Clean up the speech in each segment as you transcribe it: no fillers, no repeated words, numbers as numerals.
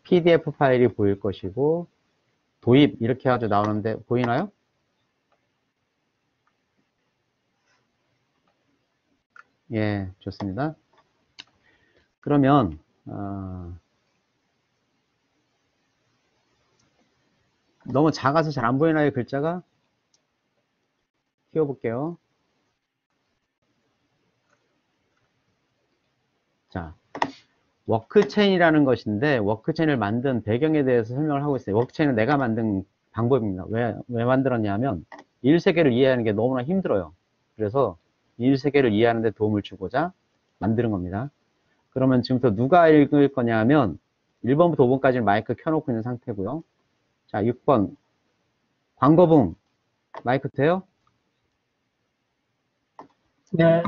PDF 파일이 보일 것이고, 도입 이렇게 해가지고 나오는데 보이나요? 예, 좋습니다. 그러면 너무 작아서 잘 안 보이나요, 글자가? 키워볼게요. 자, 워크체인이라는 것인데, 워크체인을 만든 배경에 대해서 설명을 하고 있어요. 워크체인은 내가 만든 방법입니다. 왜 만들었냐면, 일 세계를 이해하는 게 너무나 힘들어요. 그래서 일 세계를 이해하는 데 도움을 주고자 만드는 겁니다. 그러면 지금부터 누가 읽을 거냐면, 1번부터 5번까지는 마이크 켜놓고 있는 상태고요. 자, 6번. 광고봉. 마이크 돼요? 네.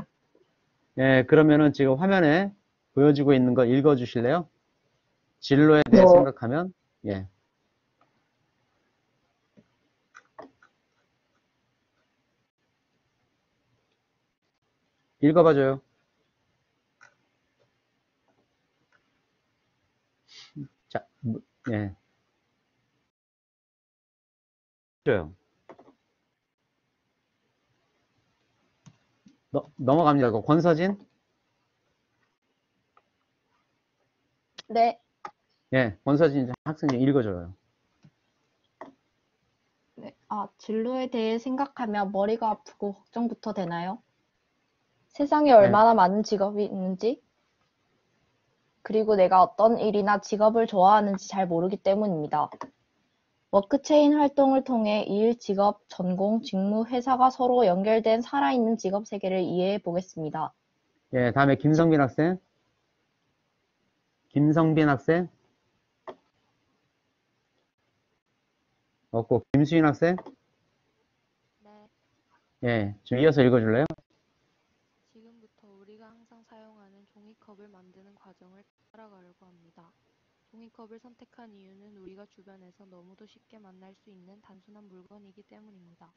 예, 그러면은 지금 화면에 보여지고 있는 거 읽어주실래요? 진로에 대해 뭐, 생각하면, 예. 읽어봐줘요. 자, 예. 줘요. 넘어갑니다. 권서진? 네. 예, 권서진 학생님 읽어줘요. 네. 진로에 대해 생각하면 머리가 아프고 걱정부터 되나요? 세상에 예, 얼마나 많은 직업이 있는지, 그리고 내가 어떤 일이나 직업을 좋아하는지 잘 모르기 때문입니다. 워크체인 활동을 통해 일, 직업, 전공, 직무, 회사가 서로 연결된 살아있는 직업 세계를 이해해 보겠습니다. 예, 다음에 김성빈 학생. 김성빈 학생. 없고, 김수인 학생. 네, 예, 좀 이어서 읽어줄래요? 지금부터 우리가 항상 사용하는 종이컵을 만드는 과정을 따라가려고 합니다. 종이컵을 선택한 이유는 우리가 주변에서 너무도 쉽게 만날 수 있는 단순한 물건이기 때문입니다.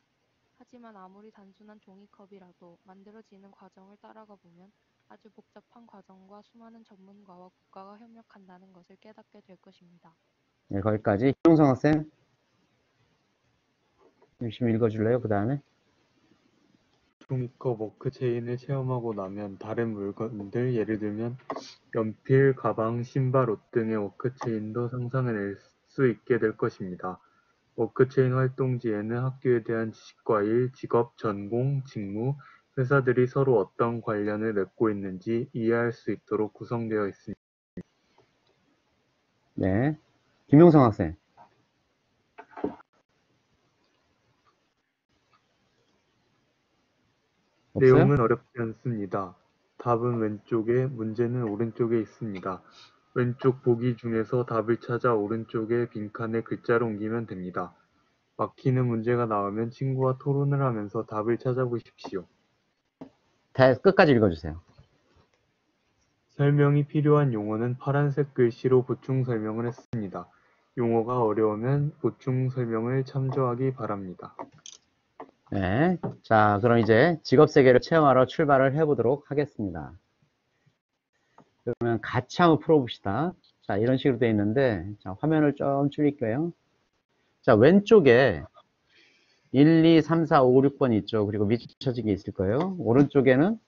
하지만 아무리 단순한 종이컵이라도 만들어지는 과정을 따라가 보면 아주 복잡한 과정과 수많은 전문가와 국가가 협력한다는 것을 깨닫게 될 것입니다. 예, 거기까지. 김용성 학생. 열심히 읽어줄래요? 그 다음에. 종이컵 워크체인을 체험하고 나면 다른 물건들, 예를 들면 연필, 가방, 신발, 옷 등의 워크체인도 상상해낼 수 있게 될 것입니다. 워크체인 활동지에는 학교에 대한 지식과 일, 직업, 전공, 직무, 회사들이 서로 어떤 관련을 맺고 있는지 이해할 수 있도록 구성되어 있습니다. 네. 김용성 학생. 없어요? 내용은 어렵지 않습니다. 답은 왼쪽에, 문제는 오른쪽에 있습니다. 왼쪽 보기 중에서 답을 찾아 오른쪽의 빈칸에 글자를 옮기면 됩니다. 막히는 문제가 나오면 친구와 토론을 하면서 답을 찾아보십시오. 끝까지 읽어주세요. 설명이 필요한 용어는 파란색 글씨로 보충 설명을 했습니다. 용어가 어려우면 보충 설명을 참조하기 바랍니다. 네. 자, 그럼 이제 직업 세계를 체험하러 출발을 해보도록 하겠습니다. 그러면 같이 한번 풀어봅시다. 자, 이런 식으로 되어 있는데, 자, 화면을 좀 줄일게요. 자, 왼쪽에 1, 2, 3, 4, 5, 6번 있죠. 그리고 밑쳐지기 있을 거예요. 오른쪽에는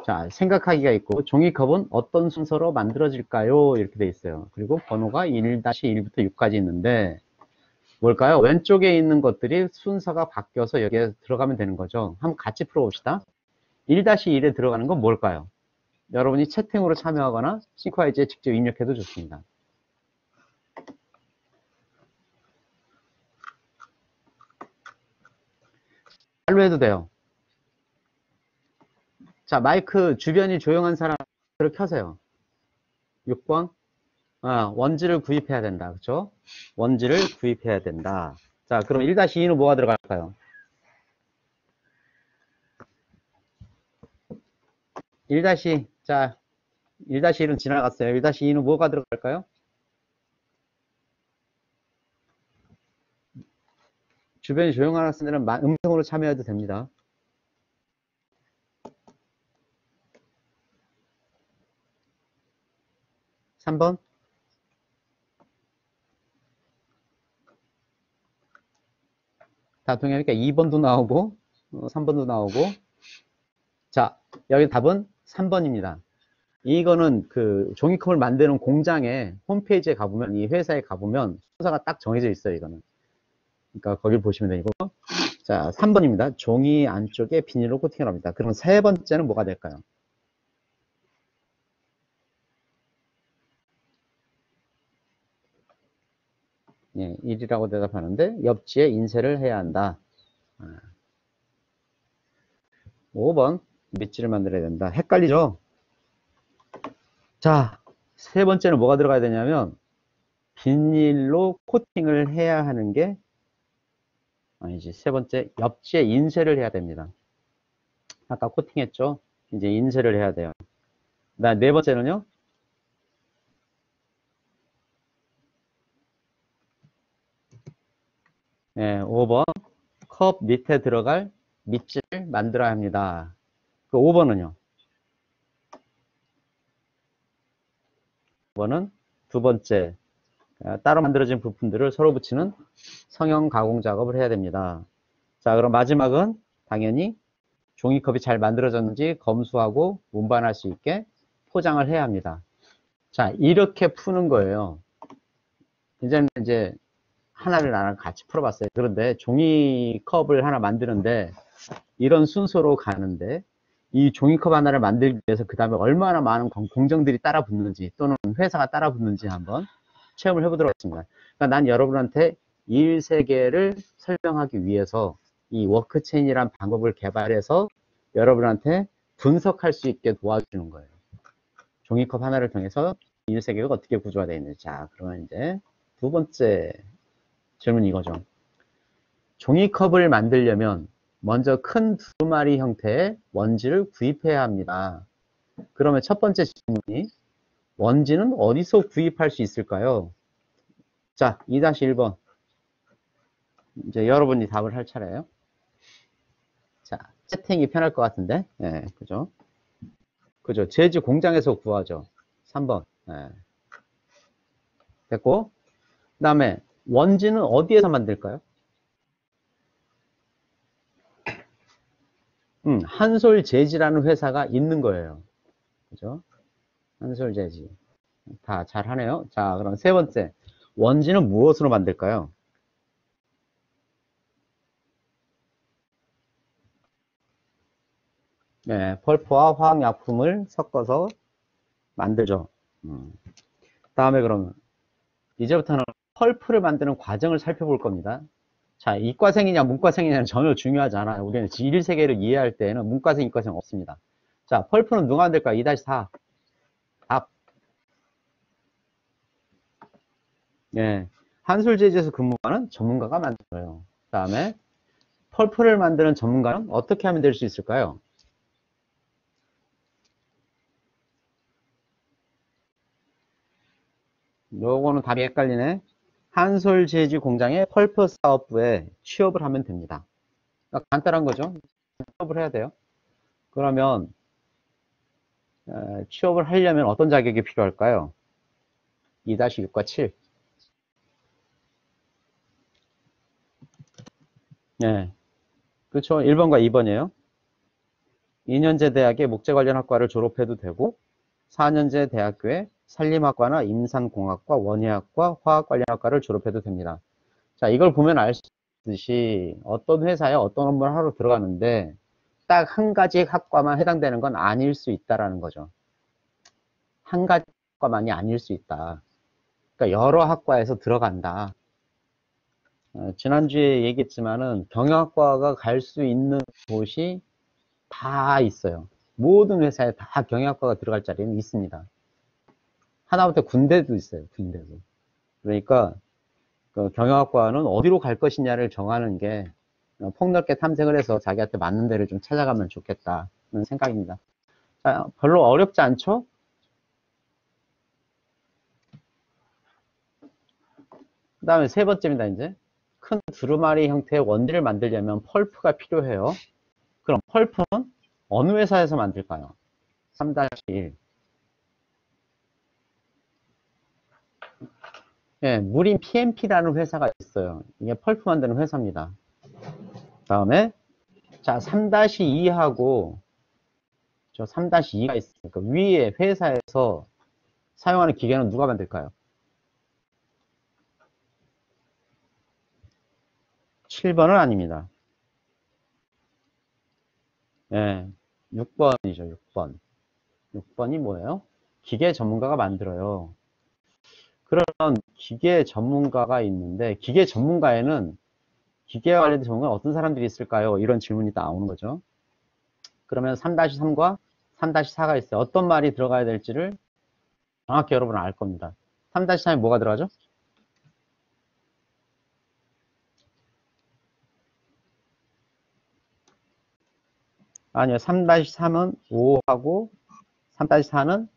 자, 생각하기가 있고, 종이컵은 어떤 순서로 만들어질까요? 이렇게 돼 있어요. 그리고 번호가 1-1부터 6까지 있는데, 뭘까요? 왼쪽에 있는 것들이 순서가 바뀌어서 여기에 들어가면 되는 거죠. 한번 같이 풀어봅시다. 1-1에 들어가는 건 뭘까요? 여러분이 채팅으로 참여하거나 싱크와이즈에 직접 입력해도 좋습니다. 말로 해도 돼요. 자, 마이크 주변이 조용한 사람들을 켜세요. 6번. 원지를 구입해야 된다. 그렇죠? 원지를 구입해야 된다. 자, 그럼 1-2는 뭐가 들어갈까요? 1- 자, 1-1은 지나갔어요. 1-2는 뭐가 들어갈까요? 주변이 조용한 학생들은 음성으로 참여해도 됩니다. 3번. 다 동의하니까 2번도 나오고 3번도 나오고. 자, 여기 답은 3번입니다. 이거는 그 종이컵을 만드는 공장에 홈페이지에 가보면, 이 회사에 가보면 순서가 딱 정해져 있어요. 이거는. 그러니까 거길 보시면 되고. 자, 3번입니다. 종이 안쪽에 비닐로 코팅을 합니다. 그럼 세 번째는 뭐가 될까요? 예, 1이라고 대답하는데 옆지에 인쇄를 해야 한다. 5번 밑지를 만들어야 된다. 헷갈리죠? 자, 세 번째는 뭐가 들어가야 되냐면 비닐로 코팅을 해야 하는 게 아니지. 세 번째 옆지에 인쇄를 해야 됩니다. 아까 코팅했죠? 이제 인쇄를 해야 돼요. 네 번째는요? 예, 5번 컵 밑에 들어갈 밑지를 만들어야 합니다. 그 5번은요? 5번은 두 번째 따로 만들어진 부품들을 서로 붙이는 성형 가공 작업을 해야 됩니다. 자, 그럼 마지막은 당연히 종이컵이 잘 만들어졌는지 검수하고 운반할 수 있게 포장을 해야 합니다. 자, 이렇게 푸는 거예요. 이제 하나를 나랑 같이 풀어봤어요. 그런데 종이컵을 하나 만드는데 이런 순서로 가는데 이 종이컵 하나를 만들기 위해서 그 다음에 얼마나 많은 공정들이 따라 붙는지 또는 회사가 따라 붙는지 한번 체험을 해보도록 하겠습니다. 그러니까 난 여러분한테 일 세계를 설명하기 위해서 이 워크체인이라는 방법을 개발해서 여러분한테 분석할 수 있게 도와주는 거예요. 종이컵 하나를 통해서 일 세계가 어떻게 구조가 되어 있는지. 자, 그러면 이제 두 번째 질문 이거죠. 종이컵을 만들려면 먼저 큰 두루마리 형태의 원지를 구입해야 합니다. 그러면 첫 번째 질문이 원지는 어디서 구입할 수 있을까요? 자, 2-1번. 이제 여러분이 답을 할 차례예요. 자, 채팅이 편할 것 같은데. 네, 그죠? 그죠? 제주 공장에서 구하죠. 3번. 네. 됐고. 그 다음에 원지는 어디에서 만들까요? 한솔재지라는 회사가 있는 거예요. 그죠? 한솔재지. 다 잘하네요. 자, 그럼 세 번째. 원지는 무엇으로 만들까요? 네, 펄프와 화학약품을 섞어서 만들죠. 다음에 그러면 이제부터는 펄프를 만드는 과정을 살펴볼 겁니다. 자, 이과생이냐 문과생이냐는 전혀 중요하지 않아요. 우리는 질1세계를 이해할 때에는 문과생, 이과생 없습니다. 자, 펄프는 누가 만들까요? 2-4. 답. 예, 한솔재지에서 근무하는 전문가가 만들어요. 그 다음에 펄프를 만드는 전문가는 어떻게 하면 될 수 있을까요? 요거는 답이 헷갈리네. 한솔재지 공장의 펄프 사업부에 취업을 하면 됩니다. 그러니까 간단한 거죠. 취업을 해야 돼요. 그러면 취업을 하려면 어떤 자격이 필요할까요? 2-6과 7. 네, 그렇죠. 1번과 2번이에요. 2년제 대학의 목재 관련 학과를 졸업해도 되고 4년제 대학교에 산림학과나 임산공학과, 원예학과, 화학 관련 학과를 졸업해도 됩니다. 자, 이걸 보면 알 수 있듯이 어떤 회사에 어떤 업무를 하러 들어가는데 딱 한 가지 학과만 해당되는 건 아닐 수 있다라는 거죠. 한 가지 학과만이 아닐 수 있다. 그러니까 여러 학과에서 들어간다. 지난주에 얘기했지만은 경영학과가 갈 수 있는 곳이 다 있어요. 모든 회사에 다 경영학과가 들어갈 자리는 있습니다. 하다못해 군대도 있어요. 군대도. 그러니까 그 경영학과는 어디로 갈 것이냐를 정하는 게 폭넓게 탐색을 해서 자기한테 맞는 데를 좀 찾아가면 좋겠다는 생각입니다. 자, 별로 어렵지 않죠? 그 다음에 세 번째입니다. 이제 큰 두루마리 형태의 원지를 만들려면 펄프가 필요해요. 그럼 펄프는 어느 회사에서 만들까요? 3-1. 예, 무림 PMP라는 회사가 있어요. 이게 펄프 만드는 회사입니다. 다음에 자 3-2하고 저 3-2가 있으니까 위에 회사에서 사용하는 기계는 누가 만들까요? 7번은 아닙니다. 예, 6번이죠. 6번. 6번이 뭐예요? 기계 전문가가 만들어요. 그러면 기계 전문가가 있는데 기계 전문가에는 기계와 관련된 전문가 어떤 사람들이 있을까요? 이런 질문이 나오는 거죠. 그러면 3-3과 3-4가 있어요. 어떤 말이 들어가야 될지를 정확히 여러분은 알 겁니다. 3-3에 뭐가 들어가죠? 아니요. 3-3은 5하고 3-4는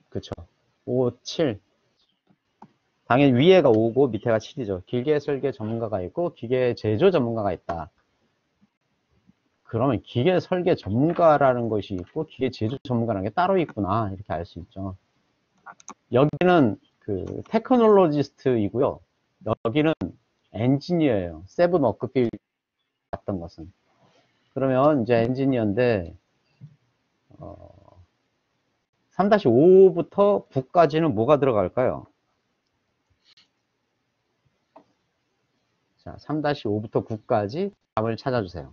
그쵸. 5, 7. 당연히 위에가 5고 밑에가 7이죠. 기계 설계 전문가가 있고 기계 제조 전문가가 있다. 그러면 기계 설계 전문가라는 것이 있고 기계 제조 전문가라는 게 따로 있구나. 이렇게 알 수 있죠. 여기는 그 테크놀로지스트이고요. 여기는 엔지니어예요. 세븐 워크필 봤던 것은. 그러면 이제 엔지니어인데 3-5부터 9까지는 뭐가 들어갈까요? 자, 3-5부터 9까지 답을 찾아주세요.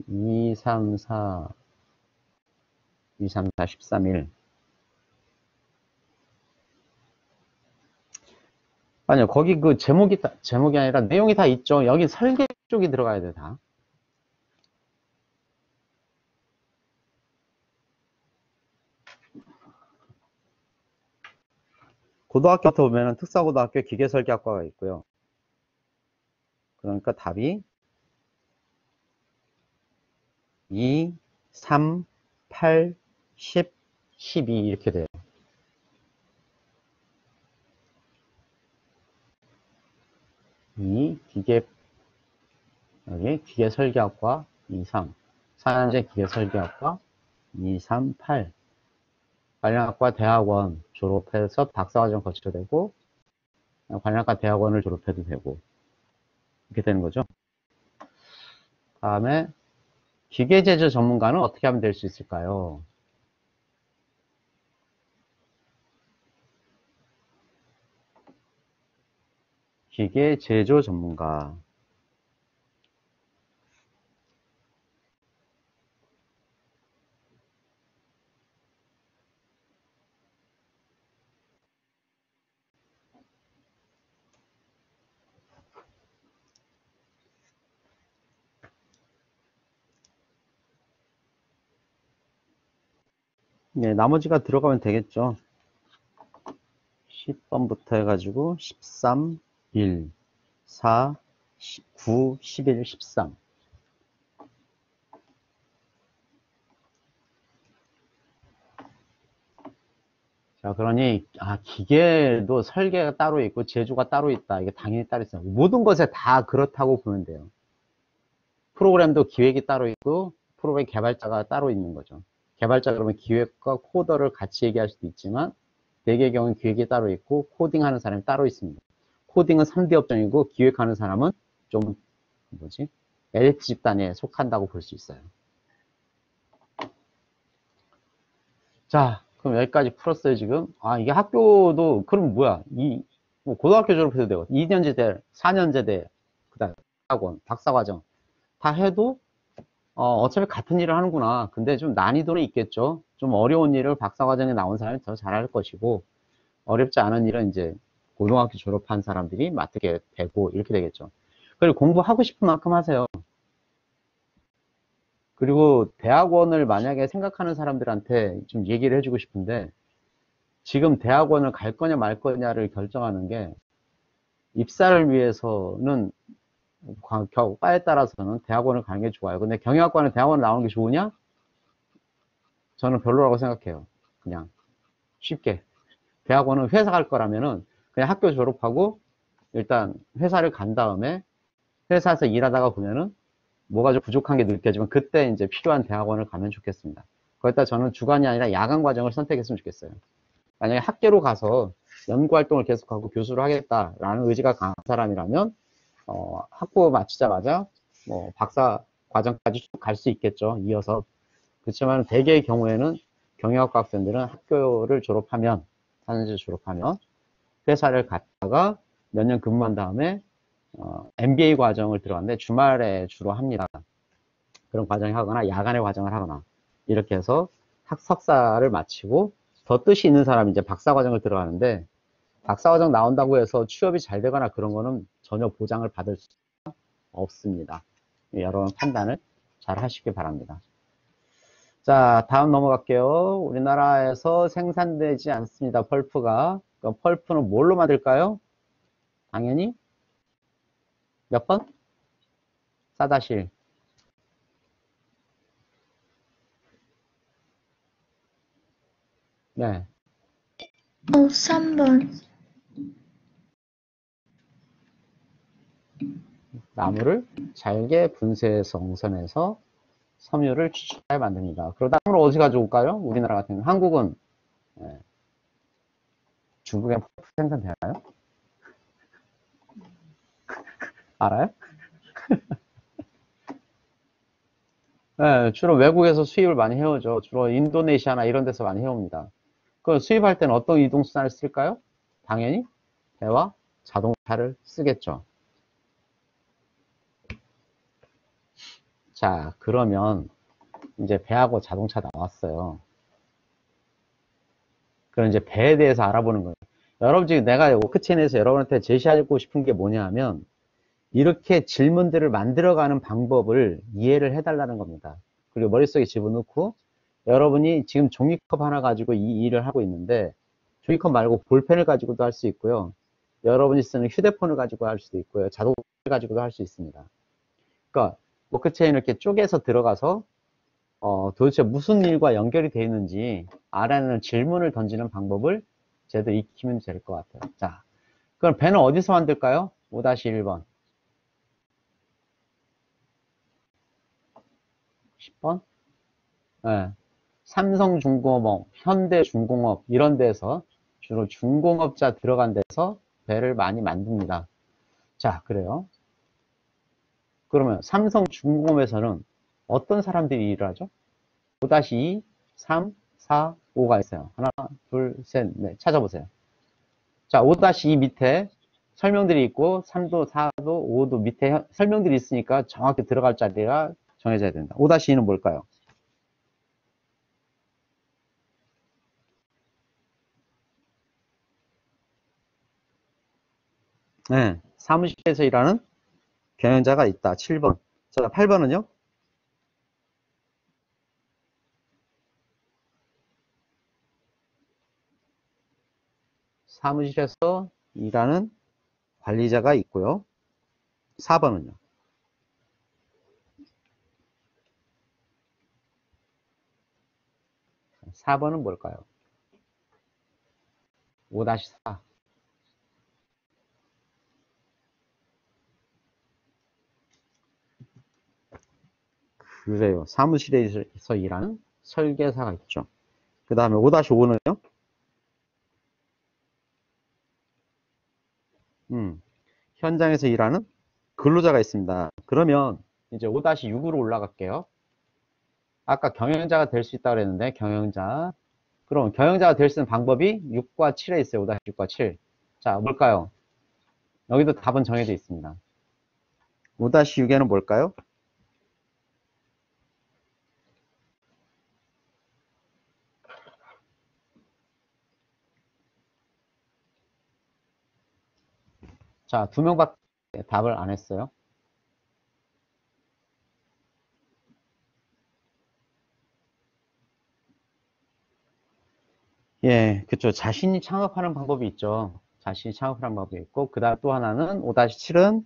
(2, 3, 4) 2, 3, 4, 13, 1. 아니요, 거기 그 제목이 아니라 내용이 다 있죠. 여기 설계 쪽이 들어가야 돼, 다. 고등학교부터 보면은 특사고등학교 기계설계학과가 있고요. 그러니까 답이 2, 3, 8, 10, 12 이렇게 돼요. 여기 기계설계학과 2, 3, 4년제 기계설계학과 2, 3, 8. 관련학과 대학원 졸업해서 박사과정 거쳐도 되고, 관련학과 대학원을 졸업해도 되고, 이렇게 되는 거죠. 다음에 기계제조 전문가는 어떻게 하면 될 수 있을까요? 기계제조 전문가. 네, 나머지가 들어가면 되겠죠. 10번부터 해가지고 13, 1, 4, 9, 11, 13. 자, 그러니 기계도 설계가 따로 있고 제조가 따로 있다. 이게 당연히 따로 있어요. 모든 것에 다 그렇다고 보면 돼요. 프로그램도 기획이 따로 있고 프로그램 개발자가 따로 있는 거죠. 개발자 그러면 기획과 코더를 같이 얘기할 수도 있지만 대개의 경우는 기획이 따로 있고 코딩하는 사람이 따로 있습니다. 코딩은 3D 업종이고 기획하는 사람은 좀 LH 집단에 속한다고 볼 수 있어요. 자, 그럼 여기까지 풀었어요, 지금. 이게 학교도, 그럼 뭐야? 뭐 고등학교 졸업해도 되고, 2년제대, 4년제대, 그 다음 학원, 박사과정, 다 해도, 어차피 같은 일을 하는구나. 근데 좀 난이도는 있겠죠. 좀 어려운 일을 박사과정에 나온 사람이 더 잘할 것이고, 어렵지 않은 일은 이제 고등학교 졸업한 사람들이 맡게 되고, 이렇게 되겠죠. 그리고 공부하고 싶은 만큼 하세요. 그리고 대학원을 만약에 생각하는 사람들한테 좀 얘기를 해주고 싶은데, 지금 대학원을 갈 거냐 말 거냐를 결정하는 게 입사를 위해서는 과에 따라서는 대학원을 가는 게 좋아요. 근데 경영학과는 대학원 나오는 게 좋으냐? 저는 별로라고 생각해요. 그냥 쉽게. 대학원은 회사 갈 거라면은 그냥 학교 졸업하고 일단 회사를 간 다음에 회사에서 일하다가 보면은 뭐가 좀 부족한 게 느껴지면 그때 이제 필요한 대학원을 가면 좋겠습니다. 거기다 저는 주간이 아니라 야간 과정을 선택했으면 좋겠어요. 만약에 학교로 가서 연구활동을 계속하고 교수를 하겠다라는 의지가 강한 사람이라면 학부 마치자마자 뭐 박사 과정까지 쭉 갈 수 있겠죠. 이어서. 그렇지만 대개의 경우에는 경영학과 학생들은 학교를 졸업하면 4년제 졸업하면 회사를 갔다가 몇 년 근무한 다음에 MBA 과정을 들어갔는데 주말에 주로 합니다. 그런 과정을 하거나 야간에 과정을 하거나 이렇게 해서 석사를 마치고 더 뜻이 있는 사람이 이제 박사 과정을 들어가는데 박사 과정 나온다고 해서 취업이 잘 되거나 그런 거는 전혀 보장을 받을 수 없습니다. 여러분 판단을 잘 하시기 바랍니다. 자, 다음 넘어갈게요. 우리나라에서 생산되지 않습니다. 펄프가. 그럼 펄프는 뭘로 만들까요? 당연히 몇 번? 싸다실. 네. 3번. 나무를 잘게 분쇄해서 엉선해서 섬유를 추출해 만듭니다. 그러다 나무를 어디 가져올까요? 우리나라 같은 경우 한국은 중국에 펄프 생산되나요? 알아요? 네, 주로 외국에서 수입을 많이 해오죠. 주로 인도네시아나 이런 데서 많이 해옵니다. 그 수입할 때는 어떤 이동수단을 쓸까요? 당연히 배와 자동차를 쓰겠죠. 자, 그러면 이제 배하고 자동차 나왔어요. 그럼 이제 배에 대해서 알아보는 거예요. 여러분 지금 내가 워크체인에서 여러분한테 제시하고 싶은 게 뭐냐 하면 이렇게 질문들을 만들어가는 방법을 이해를 해달라는 겁니다. 그리고 머릿속에 집어넣고 여러분이 지금 종이컵 하나 가지고 이 일을 하고 있는데 종이컵 말고 볼펜을 가지고도 할 수 있고요. 여러분이 쓰는 휴대폰을 가지고 할 수도 있고요. 자동차를 가지고도 할 수 있습니다. 그러니까 워크체인을 이렇게 쪼개서 들어가서 도대체 무슨 일과 연결이 되어 있는지 알아내는 질문을 던지는 방법을 제대로 익히면 될 것 같아요. 자, 그럼 배는 어디서 만들까요? 5-1번. 10번? 네. 삼성중공업, 현대중공업 이런 데서 주로 중공업자 들어간 데서 배를 많이 만듭니다. 자, 그래요. 그러면 삼성중공업에서는 어떤 사람들이 일을 하죠? 5-2, 3, 4, 5가 있어요. 하나, 둘, 셋, 넷. 찾아보세요. 자, 5-2 밑에 설명들이 있고 3도, 4도, 5도 밑에 설명들이 있으니까 정확히 들어갈 자리가 정해져야 된다. 5-2는 뭘까요? 네, 사무실에서 일하는 경영자가 있다. 7번. 자, 8번은요? 사무실에서 일하는 관리자가 있고요. 4번은요? 4번은 뭘까요? 5-4. 그래요. 사무실에서 일하는 설계사가 있죠. 그 다음에 5-5는요? 현장에서 일하는 근로자가 있습니다. 그러면 이제 5-6으로 올라갈게요. 아까 경영자가 될 수 있다고 그랬는데, 경영자. 그럼 경영자가 될 수 있는 방법이 6과 7에 있어요. 5-6과 7. 자, 뭘까요? 여기도 답은 정해져 있습니다. 5-6에는 뭘까요? 자, 2명밖에 답을 안 했어요. 예, 그쵸. 자신이 창업하는 방법이 있죠. 자신이 창업하는 방법이 있고, 그 다음 또 하나는 5-7은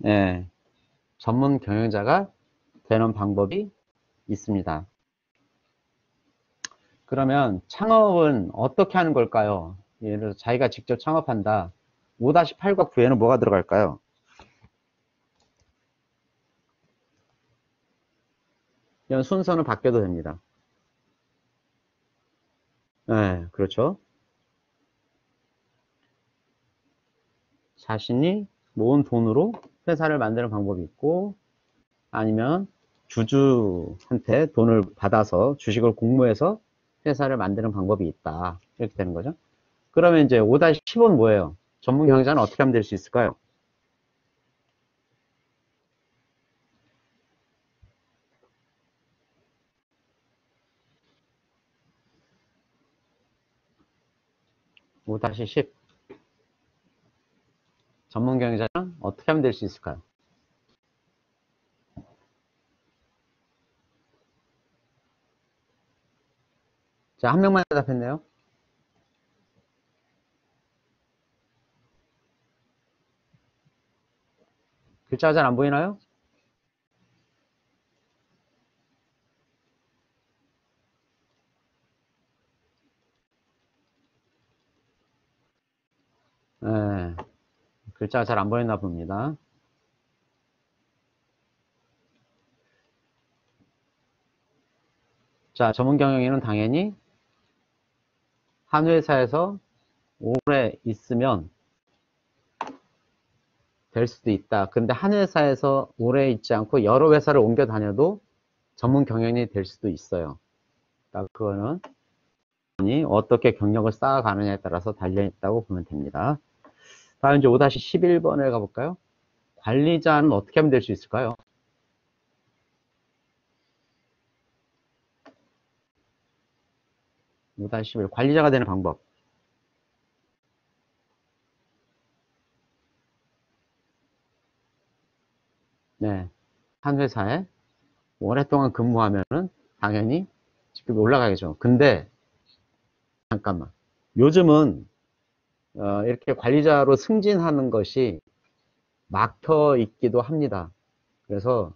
예, 전문 경영자가 되는 방법이 있습니다. 그러면 창업은 어떻게 하는 걸까요? 예를 들어서 자기가 직접 창업한다. 5-8과 9에는 뭐가 들어갈까요? 이런 순서는 바뀌어도 됩니다. 네, 그렇죠. 자신이 모은 돈으로 회사를 만드는 방법이 있고, 아니면 주주한테 돈을 받아서 주식을 공모해서 회사를 만드는 방법이 있다. 이렇게 되는 거죠. 그러면 이제 5-10은 뭐예요? 전문 경영자는 어떻게 하면 될 수 있을까요? (5-10) 전문 경영자는 어떻게 하면 될 수 있을까요? 자, 한 명만 대답했네요. 글자가 잘 안 보이나요? 네, 글자가 잘 안 보였나 봅니다. 자, 전문 경영인은 당연히 한 회사에서 오래 있으면 될 수도 있다. 근데 한 회사에서 오래 있지 않고 여러 회사를 옮겨 다녀도 전문 경영인이 될 수도 있어요. 그러니까 그거는 어떻게 경력을 쌓아가느냐에 따라서 달려있다고 보면 됩니다. 다음 이제 5-11번에 가볼까요? 관리자는 어떻게 하면 될 수 있을까요? 5-11 관리자가 되는 방법. 네, 한 회사에 오랫동안 근무하면은 당연히 직급이 올라가겠죠. 근데 잠깐만, 요즘은 이렇게 관리자로 승진하는 것이 막혀 있기도 합니다. 그래서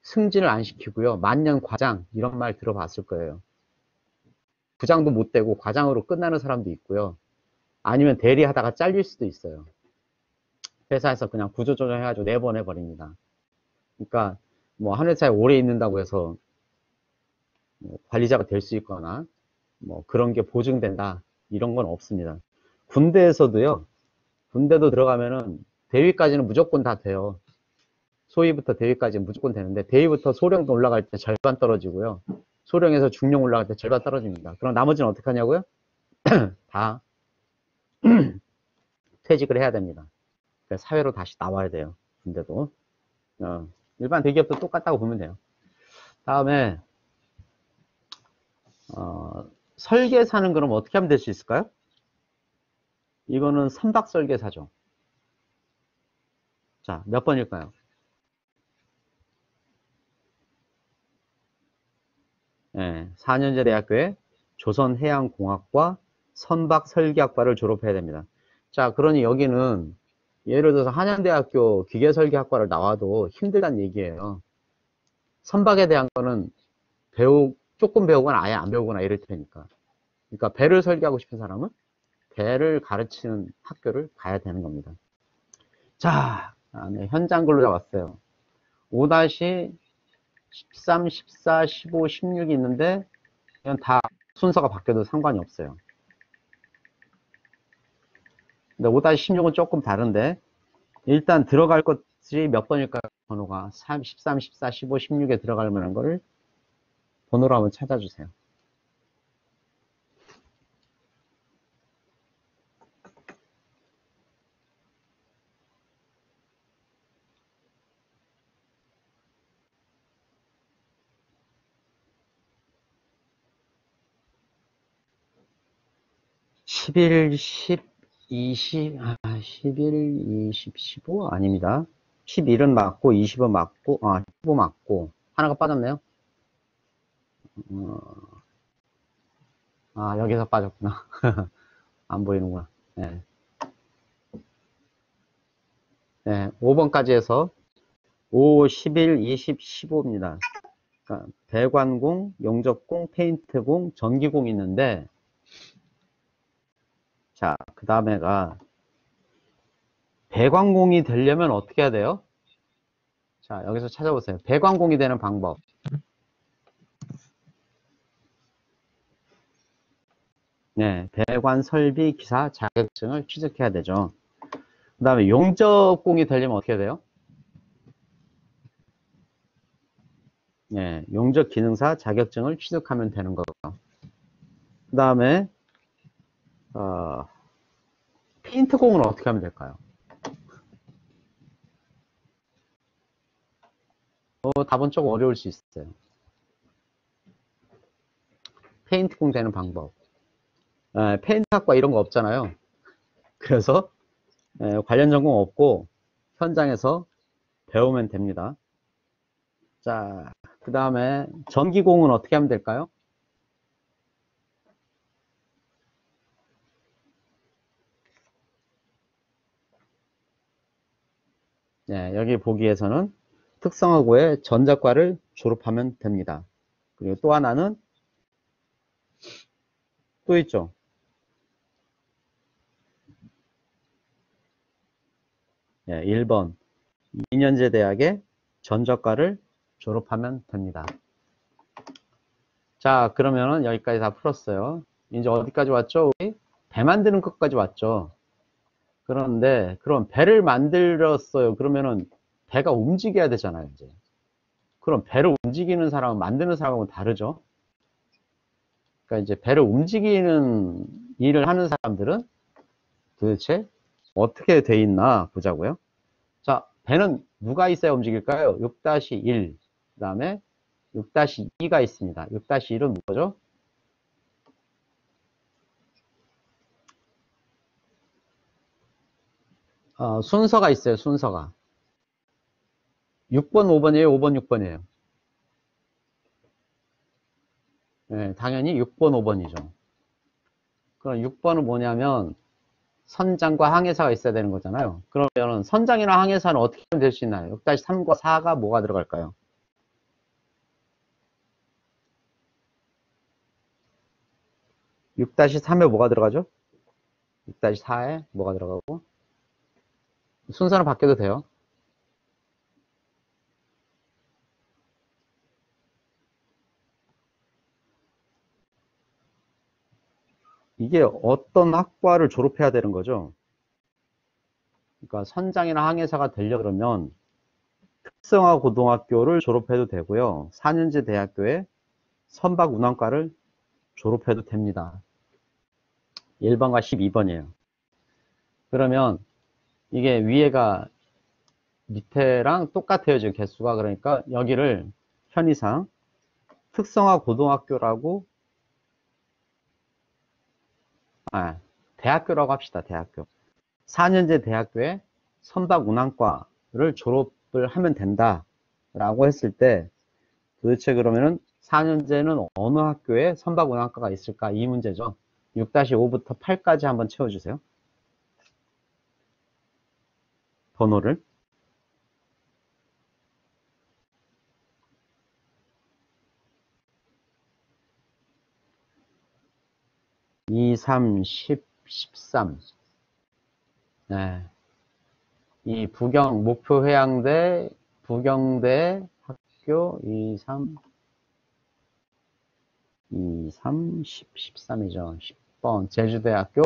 승진을 안 시키고요, 만년 과장 이런 말 들어봤을 거예요. 부장도 못 되고 과장으로 끝나는 사람도 있고요, 아니면 대리하다가 잘릴 수도 있어요. 회사에서 그냥 구조조정 해가지고 내보내 버립니다. 그러니까 뭐 한 회사에 오래 있는다고 해서 뭐 관리자가 될 수 있거나 뭐 그런 게 보증된다 이런 건 없습니다. 군대에서도요, 군대도 들어가면은 대위까지는 무조건 다 돼요. 소위부터 대위까지는 무조건 되는데, 대위부터 소령도 올라갈 때 절반 떨어지고요, 소령에서 중령 올라갈 때 절반 떨어집니다. 그럼 나머지는 어떻게 하냐고요? 다 퇴직을 해야 됩니다. 사회로 다시 나와야 돼요. 군대도. 일반 대기업도 똑같다고 보면 돼요. 다음에 설계사는 그럼 어떻게 하면 될 수 있을까요? 이거는 선박설계사죠. 자, 몇 번일까요? 네, 4년제 대학교에 조선해양공학과 선박설계학과를 졸업해야 됩니다. 자, 그러니 여기는 예를 들어서 한양대학교 기계설계학과를 나와도 힘들다는 얘기예요. 선박에 대한 거는 조금 배우거나 아예 안 배우거나 이럴 테니까. 그러니까 배를 설계하고 싶은 사람은 배를 가르치는 학교를 가야 되는 겁니다. 자, 다음에 현장 근로자 왔어요. 5-13, 14, 15, 16이 있는데 이건 다 순서가 바뀌어도 상관이 없어요. 근데 5-16은 조금 다른데, 일단 들어갈 것이 몇 번일까요? 번호가 13, 14, 15, 16에 들어갈 만한 거를 번호로 한번 찾아주세요. (11, 10, 20) 11, 20, 15 아닙니다. 11은 맞고 20은 맞고 15 맞고 하나가 빠졌네요. 여기서 빠졌구나. 안 보이는구나. 네. 네, 5번까지 해서 5, 11, 20, 15입니다. 그러니까 배관공, 용접공, 페인트공, 전기공이 있는데, 자, 그 다음에가 배관공이 되려면 어떻게 해야 돼요? 자, 여기서 찾아보세요. 배관공이 되는 방법. 네, 배관 설비 기사 자격증을 취득해야 되죠. 그 다음에 용접공이 되려면 어떻게 해야 돼요? 네, 용접 기능사 자격증을 취득하면 되는 거고요. 그 다음에 페인트공은 어떻게 하면 될까요? 답은 조금 어려울 수 있어요. 페인트공 되는 방법. 페인트학과 이런 거 없잖아요. 그래서 관련 전공 없고 현장에서 배우면 됩니다. 자, 그 다음에 전기공은 어떻게 하면 될까요? 네, 여기 보기에서는 특성화고의 전자과를 졸업하면 됩니다. 그리고 또 하나는 또 있죠. 네, 1번 2년제 대학의 전자과를 졸업하면 됩니다. 자, 그러면은 여기까지 다 풀었어요. 이제 어디까지 왔죠? 우리 배 만드는 것까지 왔죠. 그런데 그럼 배를 만들었어요. 그러면은 배가 움직여야 되잖아요, 이제. 그럼 배를 움직이는 사람은 만드는 사람하고는 다르죠. 그러니까 이제 배를 움직이는 일을 하는 사람들은 도대체 어떻게 돼 있나 보자고요. 자, 배는 누가 있어야 움직일까요? 6-1, 그 다음에 6-2가 있습니다. 6-1은 뭐죠? 순서가 있어요, 순서가. 6번, 5번이에요, 5번, 6번이에요. 네, 당연히 6번, 5번이죠. 그럼 6번은 뭐냐면 선장과 항해사가 있어야 되는 거잖아요. 그러면 선장이나 항해사는 어떻게 하면 될 수 있나요? 6-3과 4가 뭐가 들어갈까요? 6-3에 뭐가 들어가죠? 6-4에 뭐가 들어가고? 순서는 바뀌어도 돼요. 이게 어떤 학과를 졸업해야 되는 거죠? 그러니까 선장이나 항해사가 되려 그러면 특성화 고등학교를 졸업해도 되고요. 4년제 대학교에 선박 운항과를 졸업해도 됩니다. 1번과 12번이에요. 그러면 이게 위에가 밑에랑 똑같아요, 지금 개수가. 그러니까 여기를 편의상 특성화 고등학교라고, 대학교라고 합시다, 대학교. 4년제 대학교에 선박 운항과를 졸업을 하면 된다라고 했을 때 도대체 그러면은 4년제는 어느 학교에 선박 운항과가 있을까? 이 문제죠. 6-5부터 8까지 한번 채워주세요. 번호를. 2, 3, 10, 13. 네. 이 목표 해양대, 부경대 학교 2, 3, 10, 13이죠. 10번 제주대학교,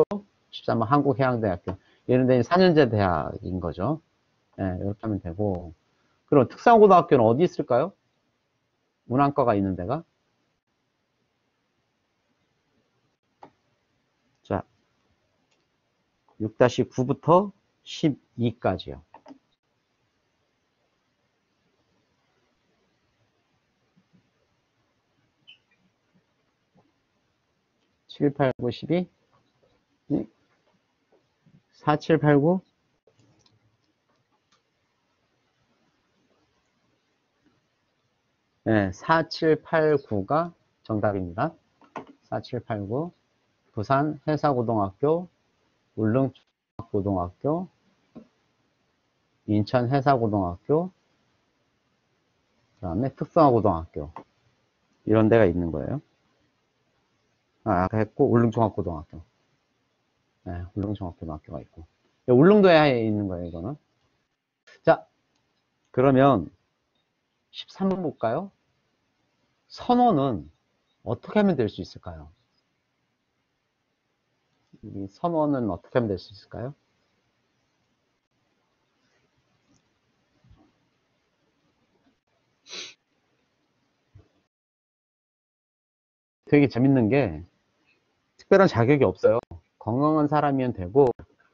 13번 한국해양대학교. 이런 데 4년제 대학인 거죠. 네, 이렇게 하면 되고. 그럼 특성고등학교는 어디 있을까요? 운항과가 있는 데가? 자, 6-9부터 12까지요. 7, 8, 9, 12. 4, 7, 8, 9. 네, 4, 7, 8, 9가 정답입니다. 4, 7, 8, 9. 부산 해사고등학교, 울릉고등학교, 인천 해사고등학교, 그 다음에 특성화고등학교. 이런 데가 있는 거예요. 아까 했고, 울릉종합고등학교. 네, 울릉종합고등학교가 있고. 울릉도에 있는 거예요, 이거는. 자, 그러면 13번 볼까요? 선원은 어떻게 하면 될 수 있을까요? 이 선원은 어떻게 하면 될 수 있을까요? 되게 재밌는 게 특별한 자격이 없어요. 건강한 사람이면 되고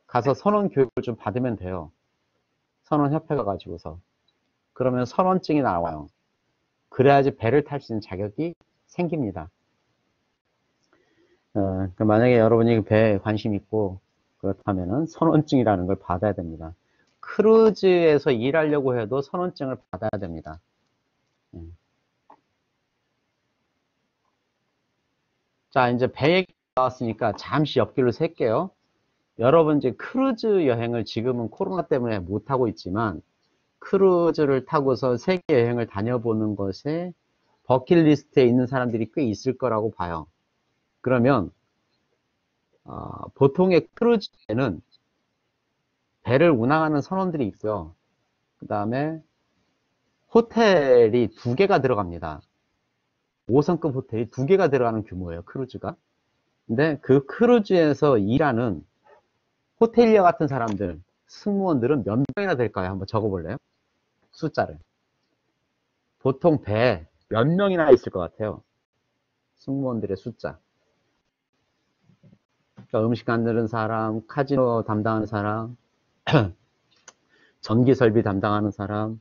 가서 선원 교육을 좀 받으면 돼요. 선원협회가 가지고서. 그러면 선원증이 나와요. 그래야지 배를 탈 수 있는 자격이 생깁니다. 만약에 여러분이 배에 관심 있고 그렇다면은 선원증이라는 걸 받아야 됩니다. 크루즈에서 일하려고 해도 선원증을 받아야 됩니다. 자, 이제 배 얘기 나왔으니까 잠시 옆길로 셀게요. 여러분 이제 크루즈 여행을 지금은 코로나 때문에 못 하고 있지만 크루즈를 타고서 세계 여행을 다녀보는 것에 버킷리스트에 있는 사람들이 꽤 있을 거라고 봐요. 그러면 보통의 크루즈에는 배를 운항하는 선원들이 있고요. 그 다음에 호텔이 2개가 들어갑니다. 5성급 호텔이 2개가 들어가는 규모예요, 크루즈가. 근데 그 크루즈에서 일하는 호텔리어 같은 사람들, 승무원들은 몇 명이나 될까요? 한번 적어볼래요? 숫자를. 보통 배에 몇 명이나 있을 것 같아요? 승무원들의 숫자. 그러니까 음식 만드는 사람, 카지노 담당하는 사람, 전기 설비 담당하는 사람,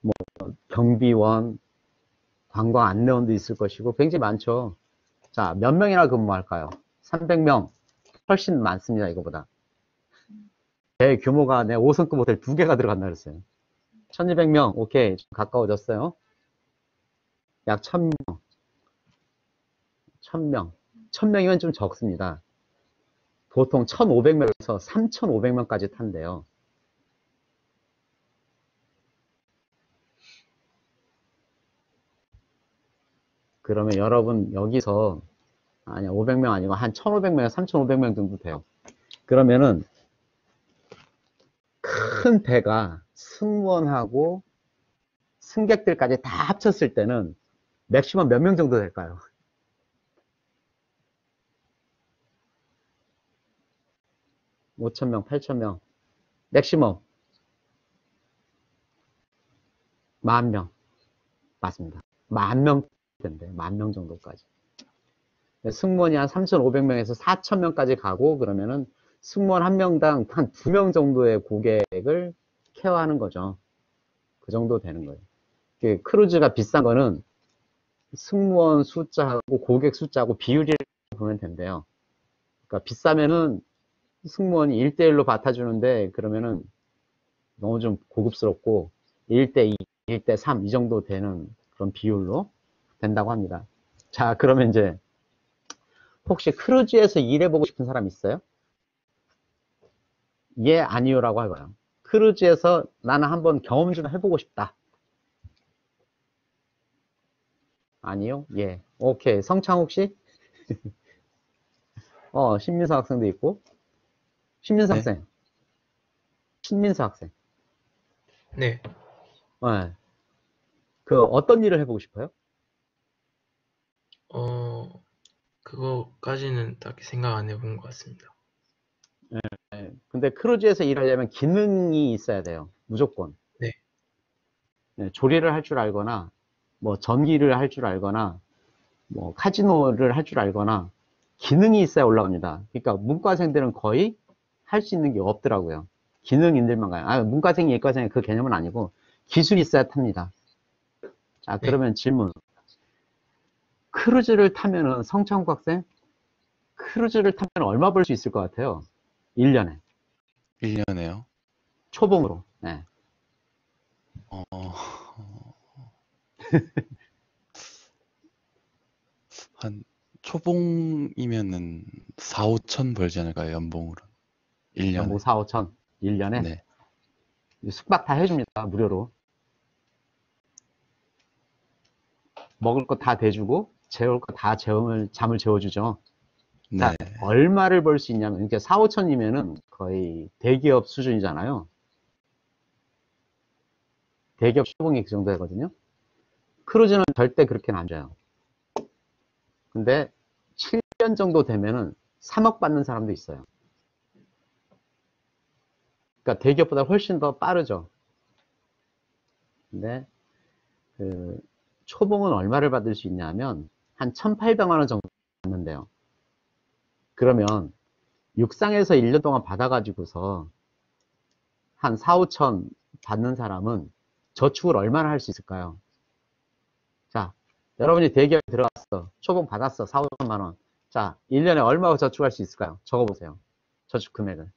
뭐 경비원, 관광 안내원도 있을 것이고 굉장히 많죠. 자, 몇 명이나 근무할까요? 300명. 훨씬 많습니다, 이거보다. 배 규모가 5성급 호텔 2개가 들어간다 그랬어요. 1200명. 오케이. 좀 가까워졌어요. 약 1000명. 1000명. 1000명이면 좀 적습니다. 보통 1500명에서 3500명까지 탄대요. 그러면 여러분 여기서 아니야 500명 아니고 한 1500명, 3500명 정도 돼요. 그러면은 큰 배가 승무원하고 승객들까지 다 합쳤을 때는 맥시멈 몇 명 정도 될까요? 5,000명, 8,000명. 맥시멈 10,000명. 맞습니다. 10,000명 된대. 10,000명 정도까지. 승무원이 한 3,500명에서 4,000명까지 가고 그러면은 승무원 한 명당 한 2명 정도의 고객을 케어하는 거죠. 그 정도 되는 거예요. 크루즈가 비싼 거는 승무원 숫자하고 고객 숫자하고 비율을 보면 된대요. 그러니까 비싸면은 승무원이 1대1로 맡아주는데 그러면은 너무 좀 고급스럽고 1대2, 1대3 이 정도 되는 그런 비율로 된다고 합니다. 자, 그러면 이제 혹시 크루즈에서 일해보고 싶은 사람 있어요? 예, 아니요라고 해봐요. 크루즈에서 나는 한번 경험 좀 해보고 싶다. 아니요? 예. 오케이. 성창욱 씨? 신민서 학생도 있고. 신민서 네. 학생. 신민서 학생. 네. 네. 어떤 일을 해보고 싶어요? 그거까지는 딱히 생각 안 해본 것 같습니다. 네. 근데 크루즈에서 일하려면 기능이 있어야 돼요. 무조건. 네. 네, 조리를 할 줄 알거나, 뭐, 전기를 할 줄 알거나, 뭐, 카지노를 할 줄 알거나, 기능이 있어야 올라갑니다. 그러니까 문과생들은 거의 할 수 있는 게 없더라고요. 기능인들만 가요. 문과생이, 예과생이 그 개념은 아니고, 기술이 있어야 탑니다. 자, 네. 그러면 질문. 크루즈를 타면은, 성창국 학생? 크루즈를 타면 얼마 벌 수 있을 것 같아요? 1년에. 1년에요? 초봉으로. 네. 한 초봉이면은 4, 5천 벌지 않을까요? 연봉으로. 1년에. 뭐 4, 5천. 1년에. 네. 숙박 다 해줍니다. 무료로. 먹을 거 다 대주고, 재울 거 다 잠을 재워주죠. 자, 네. 얼마를 벌 수 있냐면, 이렇게 4, 5천이면은 거의 대기업 수준이잖아요. 대기업 초봉이 그 정도 되거든요. 크루즈는 절대 그렇게는 안 줘요. 근데 7년 정도 되면은 3억 받는 사람도 있어요. 그러니까 대기업보다 훨씬 더 빠르죠. 근데 그 초봉은 얼마를 받을 수 있냐면 한 1,800만 원 정도 받는데요. 그러면 육상에서 1년 동안 받아가지고서 한 4, 5천 받는 사람은 저축을 얼마나 할 수 있을까요? 자, 여러분이 대기업에 들어갔어. 초봉 받았어. 4, 5천만 원. 자, 1년에 얼마 저축할 수 있을까요? 적어보세요. 저축 금액을.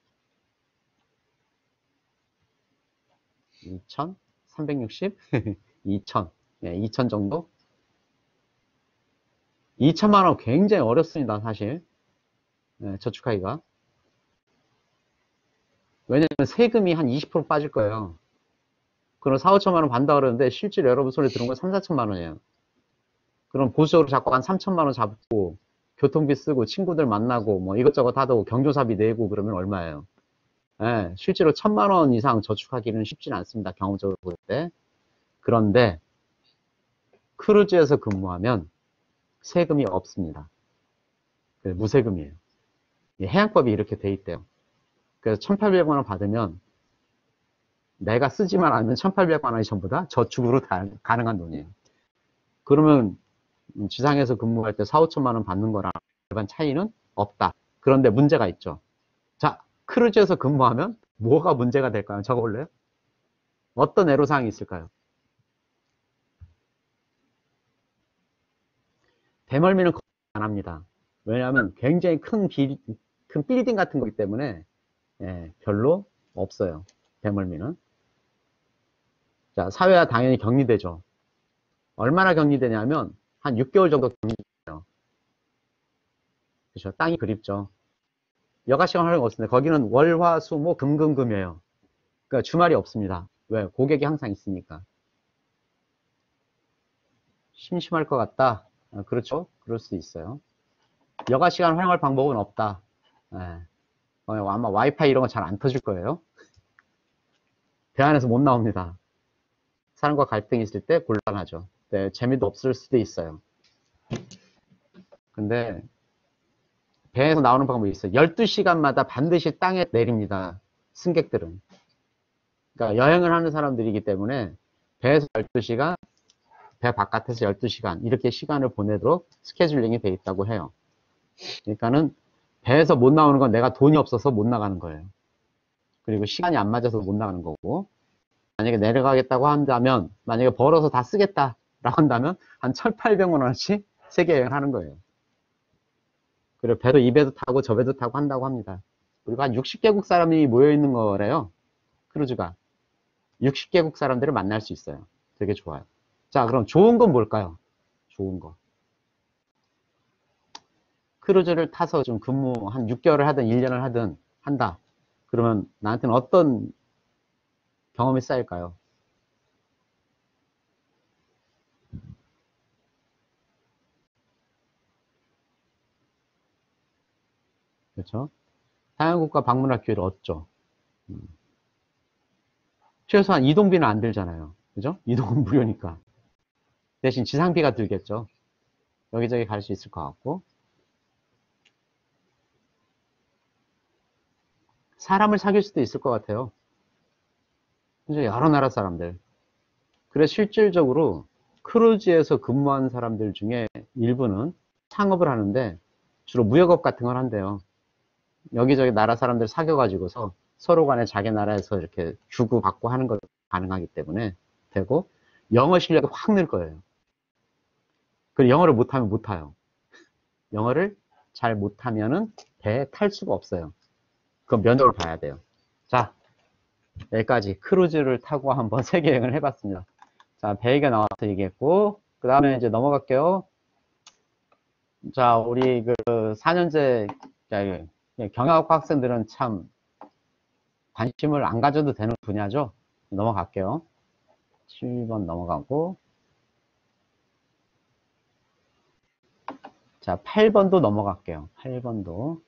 2천? 360? 2천. 예, 2천 정도? 2천만 원 굉장히 어렵습니다, 사실. 예, 저축하기가. 왜냐면 세금이 한 20% 빠질 거예요. 그럼 4, 5천만 원 받는다 그러는데 실제로 여러분 손에 들어온 건 3, 4천만 원이에요. 그럼 보수적으로 자꾸 한 3천만 원 잡고 교통비 쓰고 친구들 만나고 뭐 이것저것 하고 경조사비 내고 그러면 얼마예요? 예, 실제로 1,000만 원 이상 저축하기는 쉽지는 않습니다. 경험적으로 볼 때. 그런데 크루즈에서 근무하면 세금이 없습니다. 무세금이에요. 해양법이 이렇게 돼 있대요. 그래서 1,800만 원 받으면 내가 쓰지만 않으면 1,800만 원이 전부 다 저축으로 다 가능한 돈이에요. 그러면 지상에서 근무할 때 4, 5천만 원 받는 거랑 일반 차이는 없다. 그런데 문제가 있죠. 자, 크루즈에서 근무하면 뭐가 문제가 될까요? 적어볼래요? 어떤 애로사항이 있을까요? 배멀미는 거의 안 합니다. 왜냐하면 굉장히 큰 빌딩 같은 거기 때문에 예, 별로 없어요. 배멀미는. 자, 사회화 당연히 격리되죠. 얼마나 격리되냐면 한 6개월 정도 격리돼요. 그렇죠. 땅이 그립죠. 여가시간 활용 없습니다. 거기는 월, 화, 수, 목, 금, 금, 금이에요. 그러니까 주말이 없습니다. 왜? 고객이 항상 있으니까. 심심할 것 같다. 그렇죠. 그럴 수도 있어요. 여가시간 활용할 방법은 없다. 예. 아마 와이파이 이런 거 잘 안 터질 거예요. 배 안에서 못 나옵니다. 사람과 갈등이 있을 때 곤란하죠. 네, 재미도 없을 수도 있어요. 근데 배에서 나오는 방법이 있어요. 12시간마다 반드시 땅에 내립니다. 승객들은. 그러니까 여행을 하는 사람들이기 때문에 배에서 12시간, 배 바깥에서 12시간 이렇게 시간을 보내도록 스케줄링이 돼 있다고 해요. 그러니까는 배에서 못 나오는 건 내가 돈이 없어서 못 나가는 거예요. 그리고 시간이 안 맞아서 못 나가는 거고, 만약에 내려가겠다고 한다면, 만약에 벌어서 다 쓰겠다라고 한다면 한 1,800만 원어치 세계 여행을 하는 거예요. 그리고 배도 이 배도 타고 저 배도 타고 한다고 합니다. 그리고 한 60개국 사람이 모여 있는 거래요. 크루즈가 60개국 사람들을 만날 수 있어요. 되게 좋아요. 자, 그럼 좋은 건 뭘까요? 좋은 거. 크루즈를 타서 좀 근무 한 6개월을 하든 1년을 하든 한다. 그러면 나한테는 어떤 경험이 쌓일까요? 그렇죠? 다양한 국가 방문할 기회를 얻죠. 최소한 이동비는 안 들잖아요. 그죠? 이동은 무료니까. 대신 지상비가 들겠죠. 여기저기 갈 수 있을 것 같고. 사람을 사귈 수도 있을 것 같아요. 그죠? 여러 나라 사람들. 그래서 실질적으로 크루즈에서 근무하는 사람들 중에 일부는 창업을 하는데 주로 무역업 같은 걸 한대요. 여기저기 나라 사람들 사귀어가지고서 서로 간에 자기 나라에서 이렇게 주고받고 하는 것 가능하기 때문에 되고, 영어 실력이 확 늘 거예요. 그리고 영어를 못하면 못 타요. 영어를 잘 못하면은 배에 탈 수가 없어요. 그건 면접을 봐야 돼요. 자, 여기까지 크루즈를 타고 한번 세계 여행을 해봤습니다. 자, 배 얘기가 나와서 얘기했고, 그 다음에 이제 넘어갈게요. 자, 우리 그 4년제 경영학과 학생들은 참 관심을 안 가져도 되는 분야죠. 넘어갈게요. 7번 넘어가고. 자, 8번도 넘어갈게요. 8번도.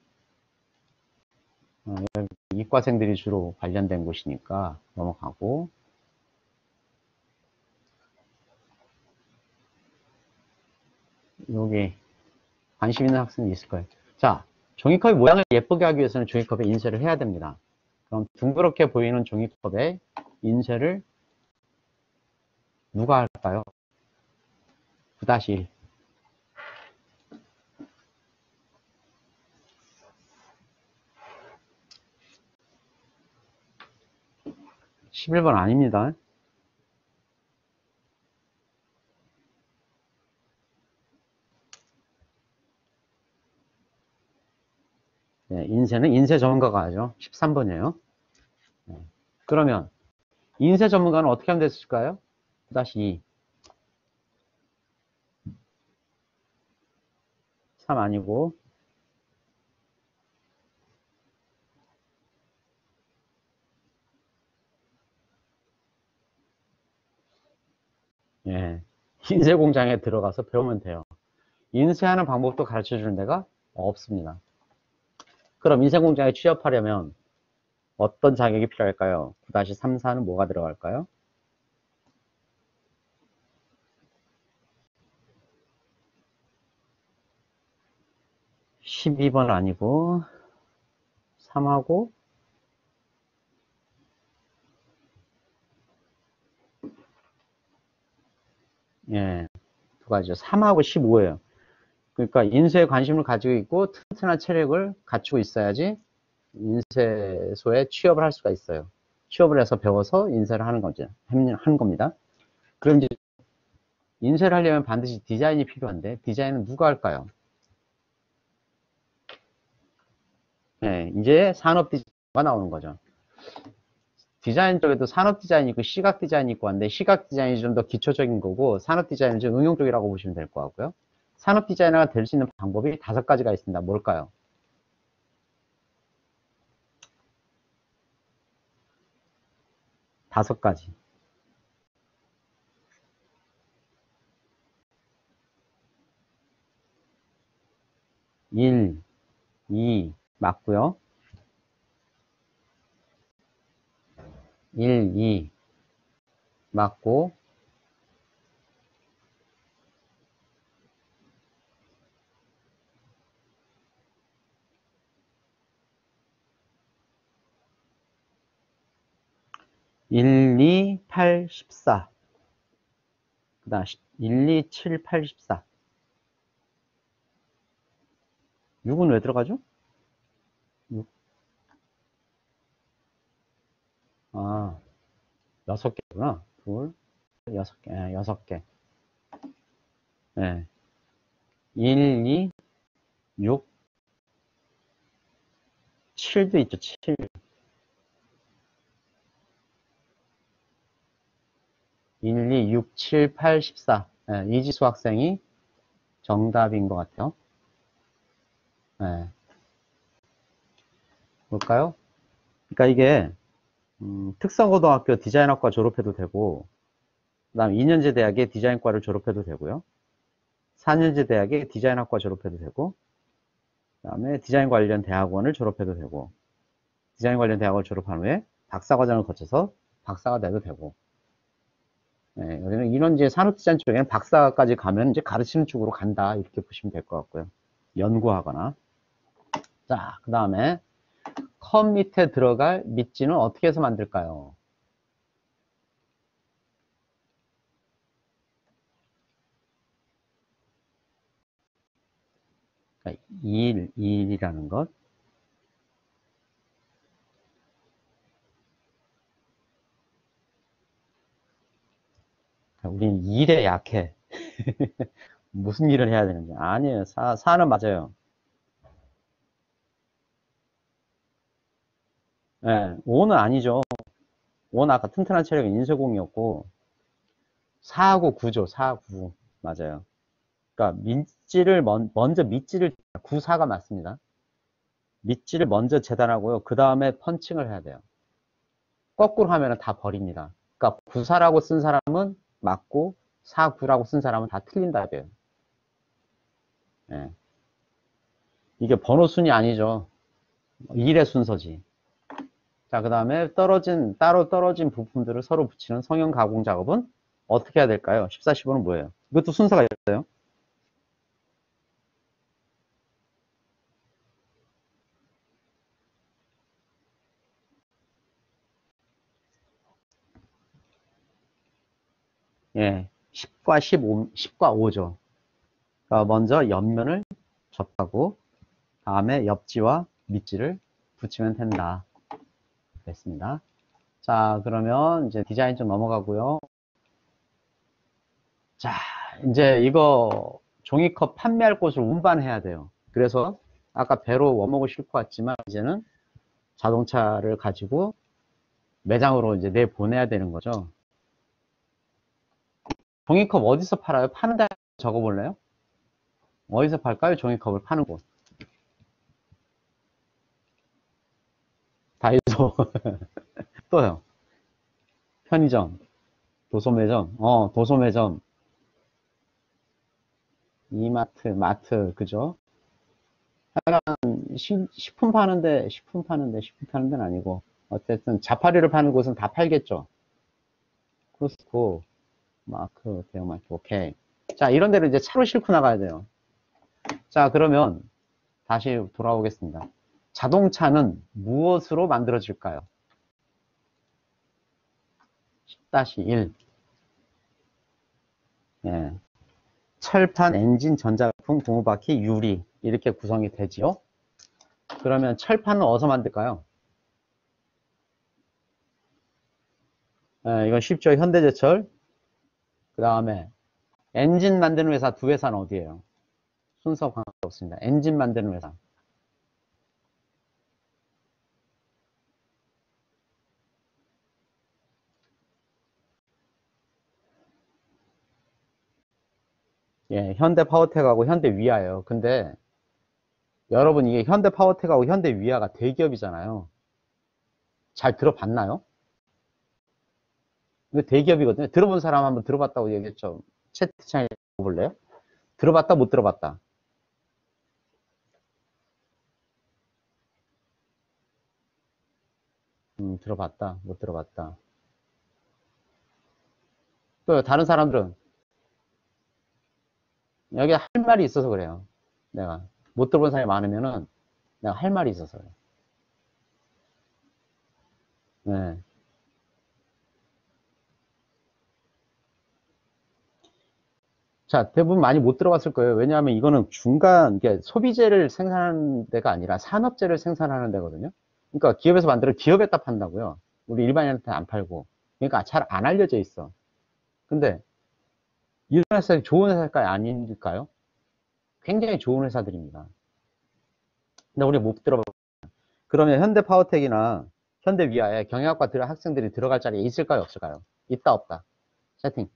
여기 이과생들이 주로 관련된 곳이니까 넘어가고. 여기 관심 있는 학생이 있을 거예요. 자, 종이컵의 모양을 예쁘게 하기 위해서는 종이컵에 인쇄를 해야 됩니다. 그럼 둥그렇게 보이는 종이컵에 인쇄를 누가 할까요? 9-1. 11번 아닙니다. 네, 인쇄는 인쇄 전문가가 하죠. 13번이에요. 네. 그러면 인쇄 전문가는 어떻게 하면 됐을까요? 9-2. 3 아니고. 예. 인쇄 공장에 들어가서 배우면 돼요. 인쇄하는 방법도 가르쳐 주는 데가 없습니다. 그럼 인쇄 공장에 취업하려면 어떤 자격이 필요할까요? 9-3, 4는 뭐가 들어갈까요? (12번) 아니고 3하고 예, 두 가지죠. 3하고 15예요. 그러니까 인쇄에 관심을 가지고 있고 튼튼한 체력을 갖추고 있어야지 인쇄소에 취업을 할 수가 있어요. 취업을 해서 배워서 인쇄를 하는 거죠. 하는 겁니다. 그럼 이제 인쇄를 하려면 반드시 디자인이 필요한데 디자인은 누가 할까요? 네, 이제 산업 디자인가 나오는 거죠. 디자인 쪽에도 산업 디자인이 있고 시각 디자인이 있고 한데 시각 디자인이 좀 더 기초적인 거고 산업 디자인은 좀 응용적이라고 보시면 될 것 같고요. 산업 디자이너가 될 수 있는 방법이 5가지가 있습니다. 뭘까요? 다섯 가지. 1, 2 맞고요. 1, 2 맞고 1, 2, 8, 14. 그 다음 1, 2, 7, 8, 14. 6은 왜 들어가죠? 6. 아, 6개구나. 둘, 6개. 네, 6개. 네. 1, 2, 6, 7도 있죠. 7. 1, 2, 6, 7, 8, 14. 네, 이지수 학생이 정답인 것 같아요. 네. 볼까요? 그러니까 이게 특성고등학교 디자인학과 졸업해도 되고 그 다음 2년제 대학에 디자인과를 졸업해도 되고요. 4년제 대학에 디자인학과 졸업해도 되고 그 다음에 디자인 관련 대학원을 졸업해도 되고 디자인 관련 대학을 졸업한 후에 박사과정을 거쳐서 박사가 돼도 되고 네, 여기는 2년제 산업디자인 쪽에는 박사까지 가면 이제 가르치는 쪽으로 간다 이렇게 보시면 될 것 같고요. 연구하거나 자, 그 다음에 컵 밑에 들어갈 밑지는 어떻게 해서 만들까요? 그러니까 2일이라는 것. 우리는 일에 약해. 무슨 일을 해야 되는지. 아니에요. 4는 맞아요. 네, 5는 아니죠. 5는 아까 튼튼한 체력이 인쇄공이었고 4하고 9죠. 4, 9. 맞아요. 그러니까 밑지를 먼저 밑지를 9, 4가 맞습니다. 밑지를 먼저 재단하고요. 그 다음에 펀칭을 해야 돼요. 거꾸로 하면 다 버립니다. 그러니까 9, 4라고 쓴 사람은 맞고 4, 9라고 쓴 사람은 다 틀린 답이에요. 네. 이게 번호 순이 아니죠. 일의 순서지. 자, 그 다음에 따로 떨어진 부품들을 서로 붙이는 성형 가공 작업은 어떻게 해야 될까요? 14, 15는 뭐예요? 이것도 순서가 있어요. 예, 10과 15, 10과 5죠. 그러니까 먼저 옆면을 접하고 다음에 옆지와 밑지를 붙이면 된다. 됐습니다. 자, 그러면 이제 디자인 좀 넘어가고요. 자, 이제 이거 종이컵 판매할 곳을 운반해야 돼요. 그래서 아까 배로 원목을 싣고 왔지만 이제는 자동차를 가지고 매장으로 이제 내보내야 되는 거죠. 종이컵 어디서 팔아요? 파는 데 적어볼래요? 어디서 팔까요? 종이컵을 파는 곳. 다이소. 또요. 편의점. 도소매점. 도소매점. 이마트, 마트. 그죠? 식품 파는데, 식품 파는 데는 아니고. 어쨌든 자파리를 파는 곳은 다 팔겠죠. 코스코, 마크, 대형마트. 오케이. 자, 이런 데를 이제 차로 싣고 나가야 돼요. 자, 그러면 다시 돌아오겠습니다. 자동차는 무엇으로 만들어질까요? 10-1. 예. 철판, 엔진, 전자부품, 고무바퀴, 유리 이렇게 구성이 되지요. 그러면 철판은 어디서 만들까요? 예, 이건 쉽죠. 현대제철. 그 다음에 엔진 만드는 회사 두 회사는 어디예요? 순서 관계없습니다. 엔진 만드는 회사. 예, 현대파워텍하고 현대위아예요. 근데 여러분 이게 현대파워텍하고 현대위아가 대기업이잖아요. 잘 들어봤나요? 이거 대기업이거든요. 들어본 사람 한번 들어봤다고 얘기했죠. 채팅창에 볼래요? 들어봤다 못 들어봤다. 들어봤다 못 들어봤다. 또 다른 사람들은 여기 할 말이 있어서 그래요. 내가 못 들어본 사람이 많으면은 내가 할 말이 있어서 그래요. 네. 자, 대부분 많이 못 들어봤을 거예요. 왜냐하면 이거는 중간, 이게 소비재를 생산하는 데가 아니라 산업재를 생산하는 데거든요. 그러니까 기업에서 만들어 기업에다 판다고요. 우리 일반인한테 안 팔고. 그러니까 잘 안 알려져 있어. 근데 이런 회사가 좋은 회사일까요? 아닐까요? 굉장히 좋은 회사들입니다. 근데 우리 못 들어봐. 그러면 현대파워텍이나 현대위아에 경영학과 학생들이 들어갈 자리에 있을까요? 없을까요? 있다, 없다. 채팅.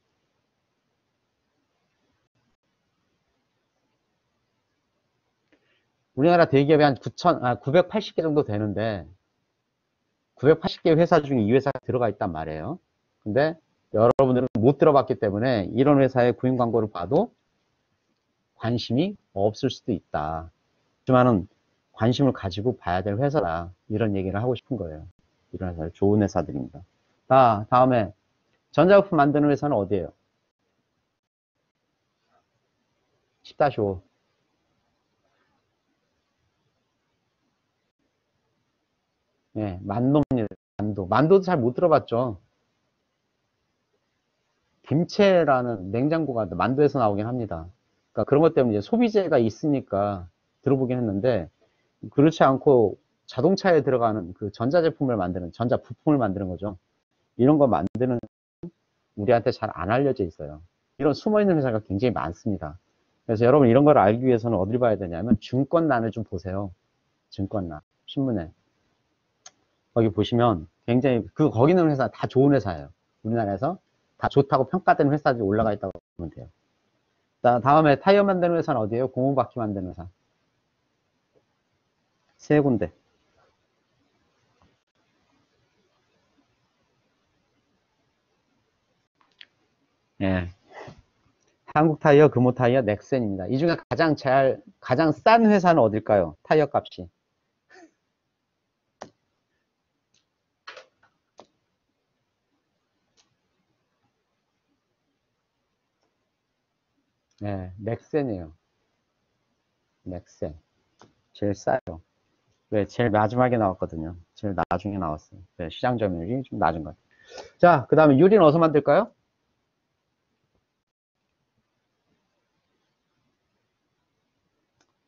우리나라 대기업이 한 980개 정도 되는데 980개 회사 중에 이 회사가 들어가 있단 말이에요. 근데 여러분들은 못 들어봤기 때문에 이런 회사의 구인 광고를 봐도 관심이 없을 수도 있다. 하지만은 관심을 가지고 봐야 될 회사다. 이런 얘기를 하고 싶은 거예요. 이런 회사 좋은 회사들입니다. 자, 다음에 전자부품 만드는 회사는 어디예요? 10-5. 예, 만도입니다. 만도. 만도도 잘 못 들어봤죠. 김체라는 냉장고가 만도에서 나오긴 합니다. 그러니까 그런 것 때문에 이제 소비재가 있으니까 들어보긴 했는데 그렇지 않고 자동차에 들어가는 그 전자제품을 만드는 전자 부품을 만드는 거죠. 이런 거 만드는 우리한테 잘 안 알려져 있어요. 이런 숨어있는 회사가 굉장히 많습니다. 그래서 여러분 이런 걸 알기 위해서는 어딜 봐야 되냐면 증권란을 좀 보세요. 증권란 신문에 거기 보시면 굉장히 거기 있는 회사 다 좋은 회사예요. 우리나라에서 다 좋다고 평가되는 회사들이 올라가 있다고 보면 돼요. 다음에 타이어 만드는 회사는 어디예요? 고무바퀴 만드는 회사. 세 군데. 예. 한국 타이어, 금호 타이어, 넥센입니다. 이 중에 가장 싼 회사는 어딜까요? 타이어 값이. 네, 넥센이에요. 넥센. 제일 싸요. 왜? 제일 마지막에 나왔거든요. 제일 나중에 나왔어요. 네, 시장 점유율이 좀 낮은 것 같아요. 자, 그 다음에 유리는 어디서 만들까요?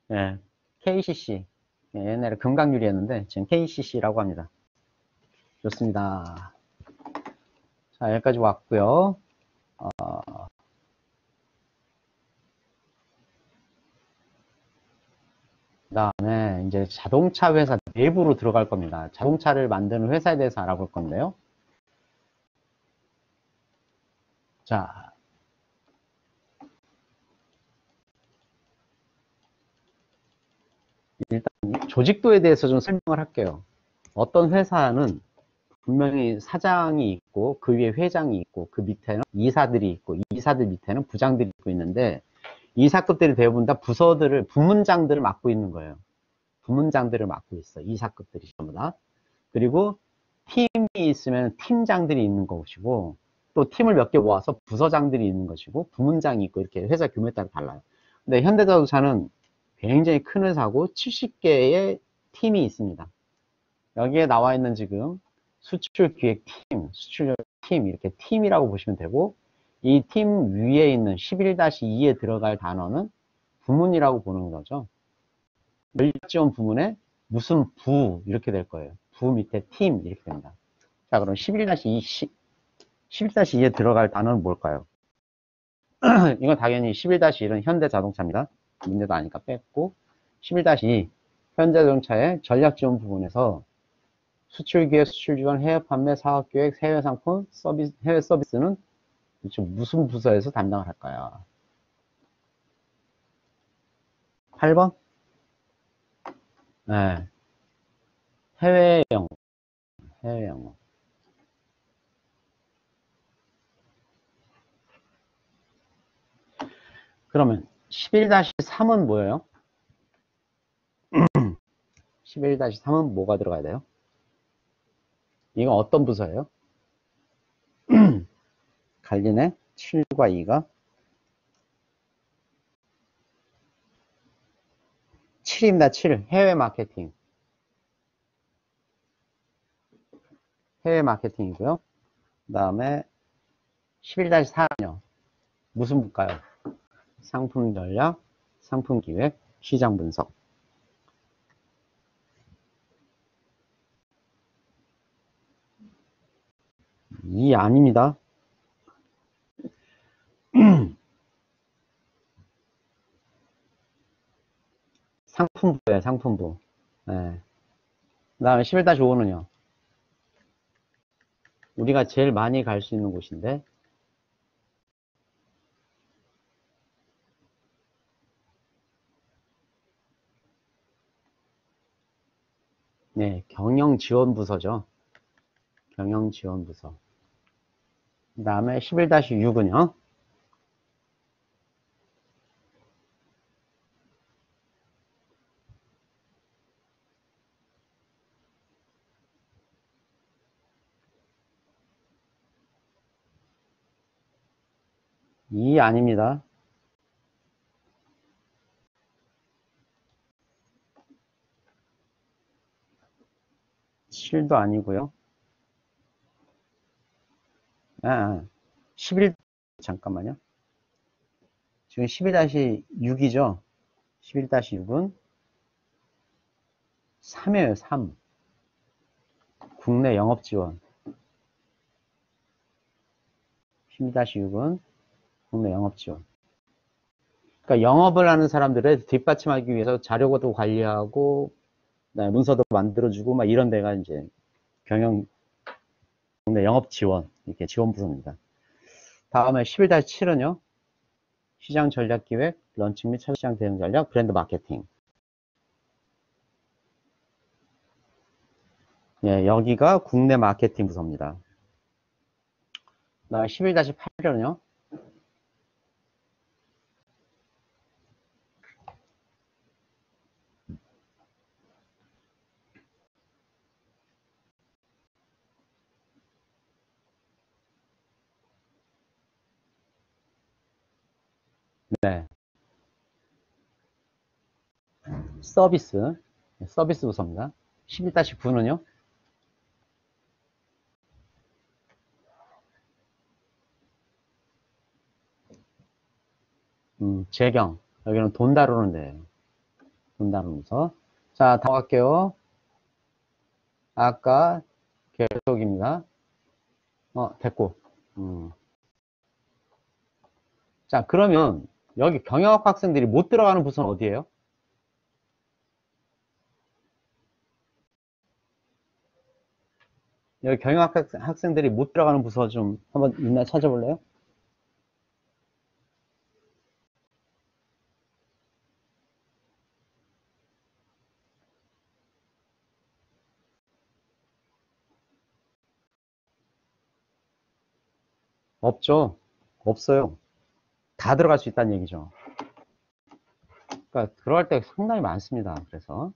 네, KCC. 네, 옛날에 금강유리였는데 지금 KCC라고 합니다. 좋습니다. 자, 여기까지 왔고요. 그 다음에 이제 자동차 회사 내부로 들어갈 겁니다. 자동차를 만드는 회사에 대해서 알아볼 건데요. 자, 일단 조직도에 대해서 좀 설명을 할게요. 어떤 회사는 분명히 사장이 있고 그 위에 회장이 있고 그 밑에는 이사들이 있고 이사들 밑에는 부장들이 있고 있는데 이사급들이 대부분 다 부문장들을 맡고 있는 거예요. 부문장들을 맡고 있어. 이사급들이 전부 다. 그리고 팀이 있으면 팀장들이 있는 것이고 또 팀을 몇 개 모아서 부서장들이 있는 것이고 부문장이 있고 이렇게 회사 규모에 따라 달라요. 근데 현대자동차는 굉장히 큰 회사고 70개의 팀이 있습니다. 여기에 나와 있는 지금 수출기획팀, 수출팀 이렇게 팀이라고 보시면 되고 이 팀 위에 있는 11-2에 들어갈 단어는 부문이라고 보는 거죠. 전략지원 부문에 무슨 부 이렇게 될 거예요. 부 밑에 팀 이렇게 됩니다. 자, 그럼 11-2, 11-2에 들어갈 단어는 뭘까요? 이건 당연히 11-1은 현대자동차입니다. 문제도 아니까 뺐고 11-2 현대자동차의 전략지원 부분에서 수출기획, 수출지원, 해외 판매, 사업기획, 해외 상품, 서비스, 해외 서비스는 무슨 부서에서 담당을 할까요? 8번? 네. 해외 영어. 해외 영어. 그러면 11-3은 뭐예요? 11-3은 뭐가 들어가야 돼요? 이건 어떤 부서예요? 갈리네? 7과 2가 7입니다. 7. 해외 마케팅. 해외 마케팅이고요. 그 다음에 11-4는요. 무슨 부일까요? 상품 전략, 상품 기획, 시장 분석. 이 아닙니다. 상품부예요, 상품부. 네. 그 다음에 11-5는요. 우리가 제일 많이 갈 수 있는 곳인데, 네, 경영지원부서죠. 경영지원부서. 그 다음에 11-6은요. 이 아닙니다. 칠도 아니고요. 11, 잠깐만요. 지금 12-6이죠. 11-6은 3이에요, 3. 국내 영업 지원. 12-6은 국내 영업 지원. 그러니까 영업을 하는 사람들을 뒷받침하기 위해서 자료도 관리하고, 문서도 만들어주고, 막 이런 데가 이제 국내 영업 지원, 이렇게 지원 부서입니다. 다음에 11-7은요. 시장 전략 기획, 런칭 및 시장 대응 전략, 브랜드 마케팅. 예, 여기가 국내 마케팅 부서입니다. 그다음에 11-8은요. 네. 서비스 부서입니다. 11-9는요? 재경. 여기는 돈 다루는 데예요. 돈 다루는 부서. 자, 다음 갈게요. 아까 계속입니다. 됐고. 자, 그러면 여기 경영학 학생들이 못 들어가는 부서는 어디예요? 여기 경영학 학생들이 못 들어가는 부서 좀 한번 있나 찾아볼래요? 없죠. 없어요. 다 들어갈 수 있다는 얘기죠. 그러니까 들어갈 때 상당히 많습니다. 그래서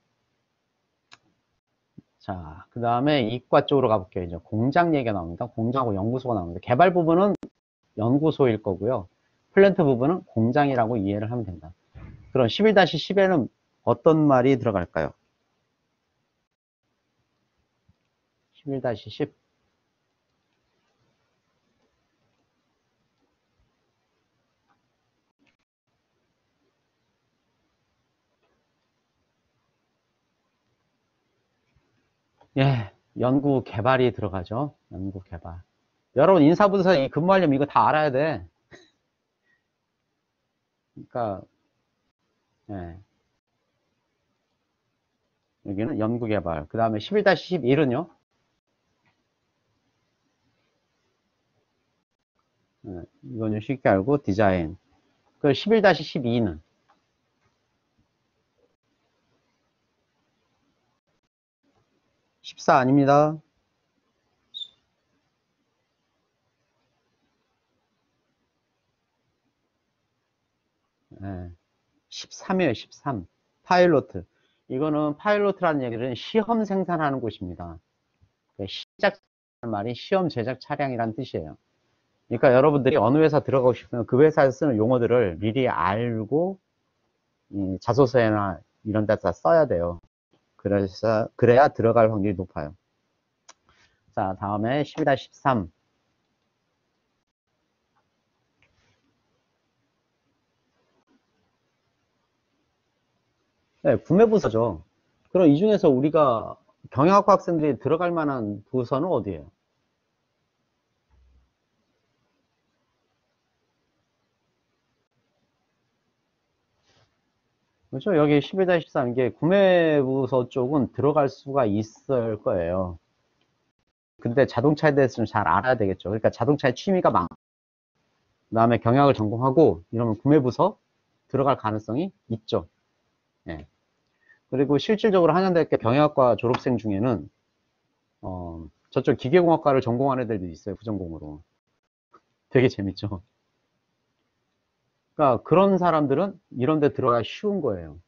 자, 그 다음에 이과 쪽으로 가볼게요. 이제 공장 얘기가 나옵니다. 공장하고 연구소가 나옵니다. 개발 부분은 연구소일 거고요. 플랜트 부분은 공장이라고 이해를 하면 된다. 그럼 11-10에는 어떤 말이 들어갈까요? 11-10. 예, 연구 개발이 들어가죠. 연구 개발. 여러분 인사부서에 근무하려면 이거 다 알아야 돼. 그러니까 예. 여기는 연구 개발. 그 다음에 11-11은요. 예, 이거는 쉽게 알고 디자인. 그 11-12는 14 아닙니다. 예, 13이에요. 13. 파일로트. 이거는 파일로트라는 얘기는 시험 생산하는 곳입니다. 시작 말이 시험 제작 차량이라는 뜻이에요. 그러니까 여러분들이 어느 회사 들어가고 싶으면 그 회사에서 쓰는 용어들을 미리 알고 자소서에나 이런 데다 써야 돼요. 그래야 들어갈 확률이 높아요. 자, 다음에 11-13. 네, 구매부서죠. 그럼 이 중에서 우리가 경영학과 학생들이 들어갈 만한 부서는 어디예요? 그렇죠? 여기 11-13 이게 구매부서 쪽은 들어갈 수가 있을 거예요. 근데 자동차에 대해서는 잘 알아야 되겠죠. 그러니까 자동차에 취미가 많고 그 다음에 경영학을 전공하고 이러면 구매부서 들어갈 가능성이 있죠. 예. 그리고 실질적으로 한양대학교 경영학과 졸업생 중에는 저쪽 기계공학과를 전공하는 애들도 있어요. 부전공으로. 되게 재밌죠. 그러니까 그런 사람들은 이런 데 들어가기 쉬운 거예요.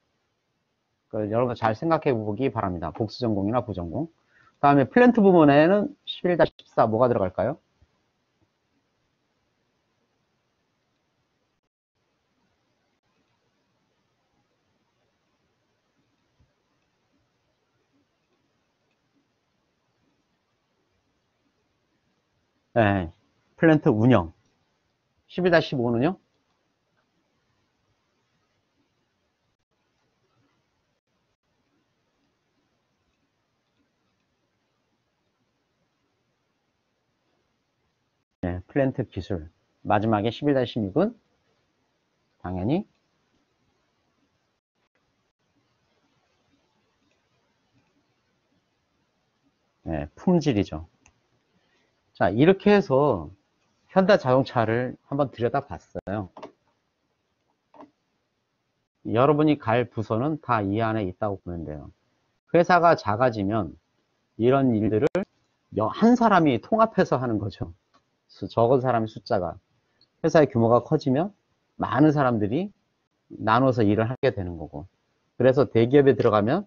그러니까 여러분 잘 생각해 보기 바랍니다. 복수전공이나 부전공. 다음에 플랜트 부문에는 11-14 뭐가 들어갈까요? 네, 플랜트 운영. 11-15는요? 네, 플랜트 기술. 마지막에 11-16은 당연히 네, 품질이죠. 자, 이렇게 해서 현대자동차를 한번 들여다봤어요. 여러분이 갈 부서는 다 이 안에 있다고 보면 돼요. 회사가 작아지면 이런 일들을 한 사람이 통합해서 하는 거죠. 적은 사람의 숫자가. 회사의 규모가 커지면 많은 사람들이 나눠서 일을 하게 되는 거고. 그래서 대기업에 들어가면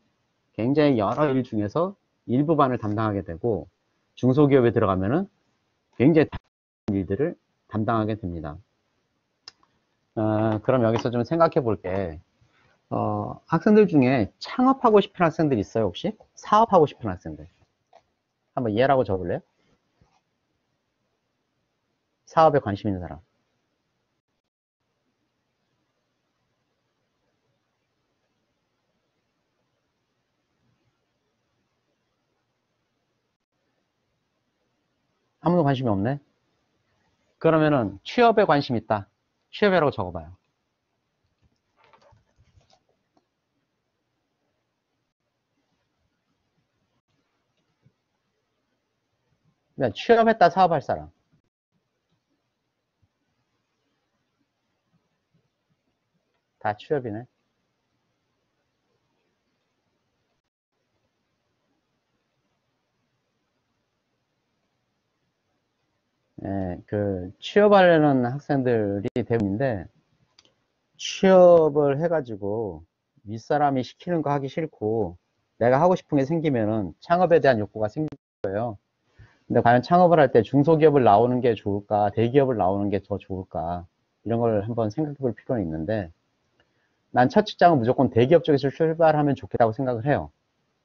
굉장히 여러 일 중에서 일부반을 담당하게 되고, 중소기업에 들어가면은 굉장히 다양한 일들을 담당하게 됩니다. 그럼 여기서 좀 생각해 볼게. 학생들 중에 창업하고 싶은 학생들 있어요, 혹시? 사업하고 싶은 학생들. 한번 얘라고 적을래요? 사업에 관심 있는 사람. 아무도 관심이 없네? 그러면은 취업에 관심 있다. 취업이라고 적어봐요. 그냥 취업했다 사업할 사람. 다 취업이네. 예, 취업하려는 학생들이 대부분인데, 취업을 해가지고 윗사람이 시키는 거 하기 싫고, 내가 하고 싶은 게 생기면은 창업에 대한 욕구가 생길 거예요. 근데 과연 창업을 할 때 중소기업을 나오는 게 좋을까, 대기업을 나오는 게 더 좋을까, 이런 걸 한번 생각해 볼 필요는 있는데, 난 첫 직장은 무조건 대기업 쪽에서 출발하면 좋겠다고 생각을 해요.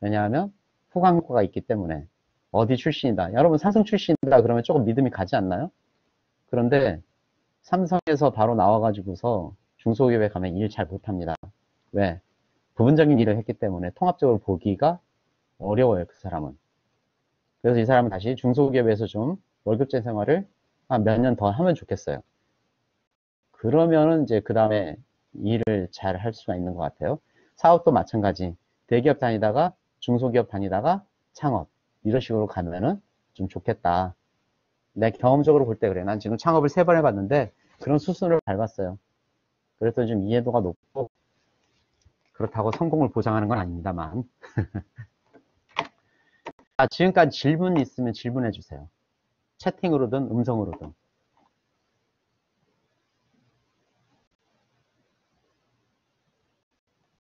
왜냐하면 후광 효과가 있기 때문에. 어디 출신이다. 여러분 삼성 출신이다 그러면 조금 믿음이 가지 않나요? 그런데 삼성에서 바로 나와가지고서 중소기업에 가면 일 잘 못합니다. 왜? 부분적인 일을 했기 때문에 통합적으로 보기가 어려워요, 그 사람은. 그래서 이 사람은 다시 중소기업에서 좀 월급제 생활을 한 몇 년 더 하면 좋겠어요. 그러면은 이제 그 다음에 일을 잘 할 수가 있는 것 같아요. 사업도 마찬가지. 대기업 다니다가 중소기업 다니다가 창업. 이런 식으로 가면은 좀 좋겠다. 내 경험적으로 볼 때 그래. 난 지금 창업을 3번 해봤는데 그런 수순을 밟았어요. 그래서 좀 이해도가 높고 그렇다고 성공을 보장하는 건 아닙니다만. 지금까지 질문 있으면 질문해 주세요. 채팅으로든 음성으로든.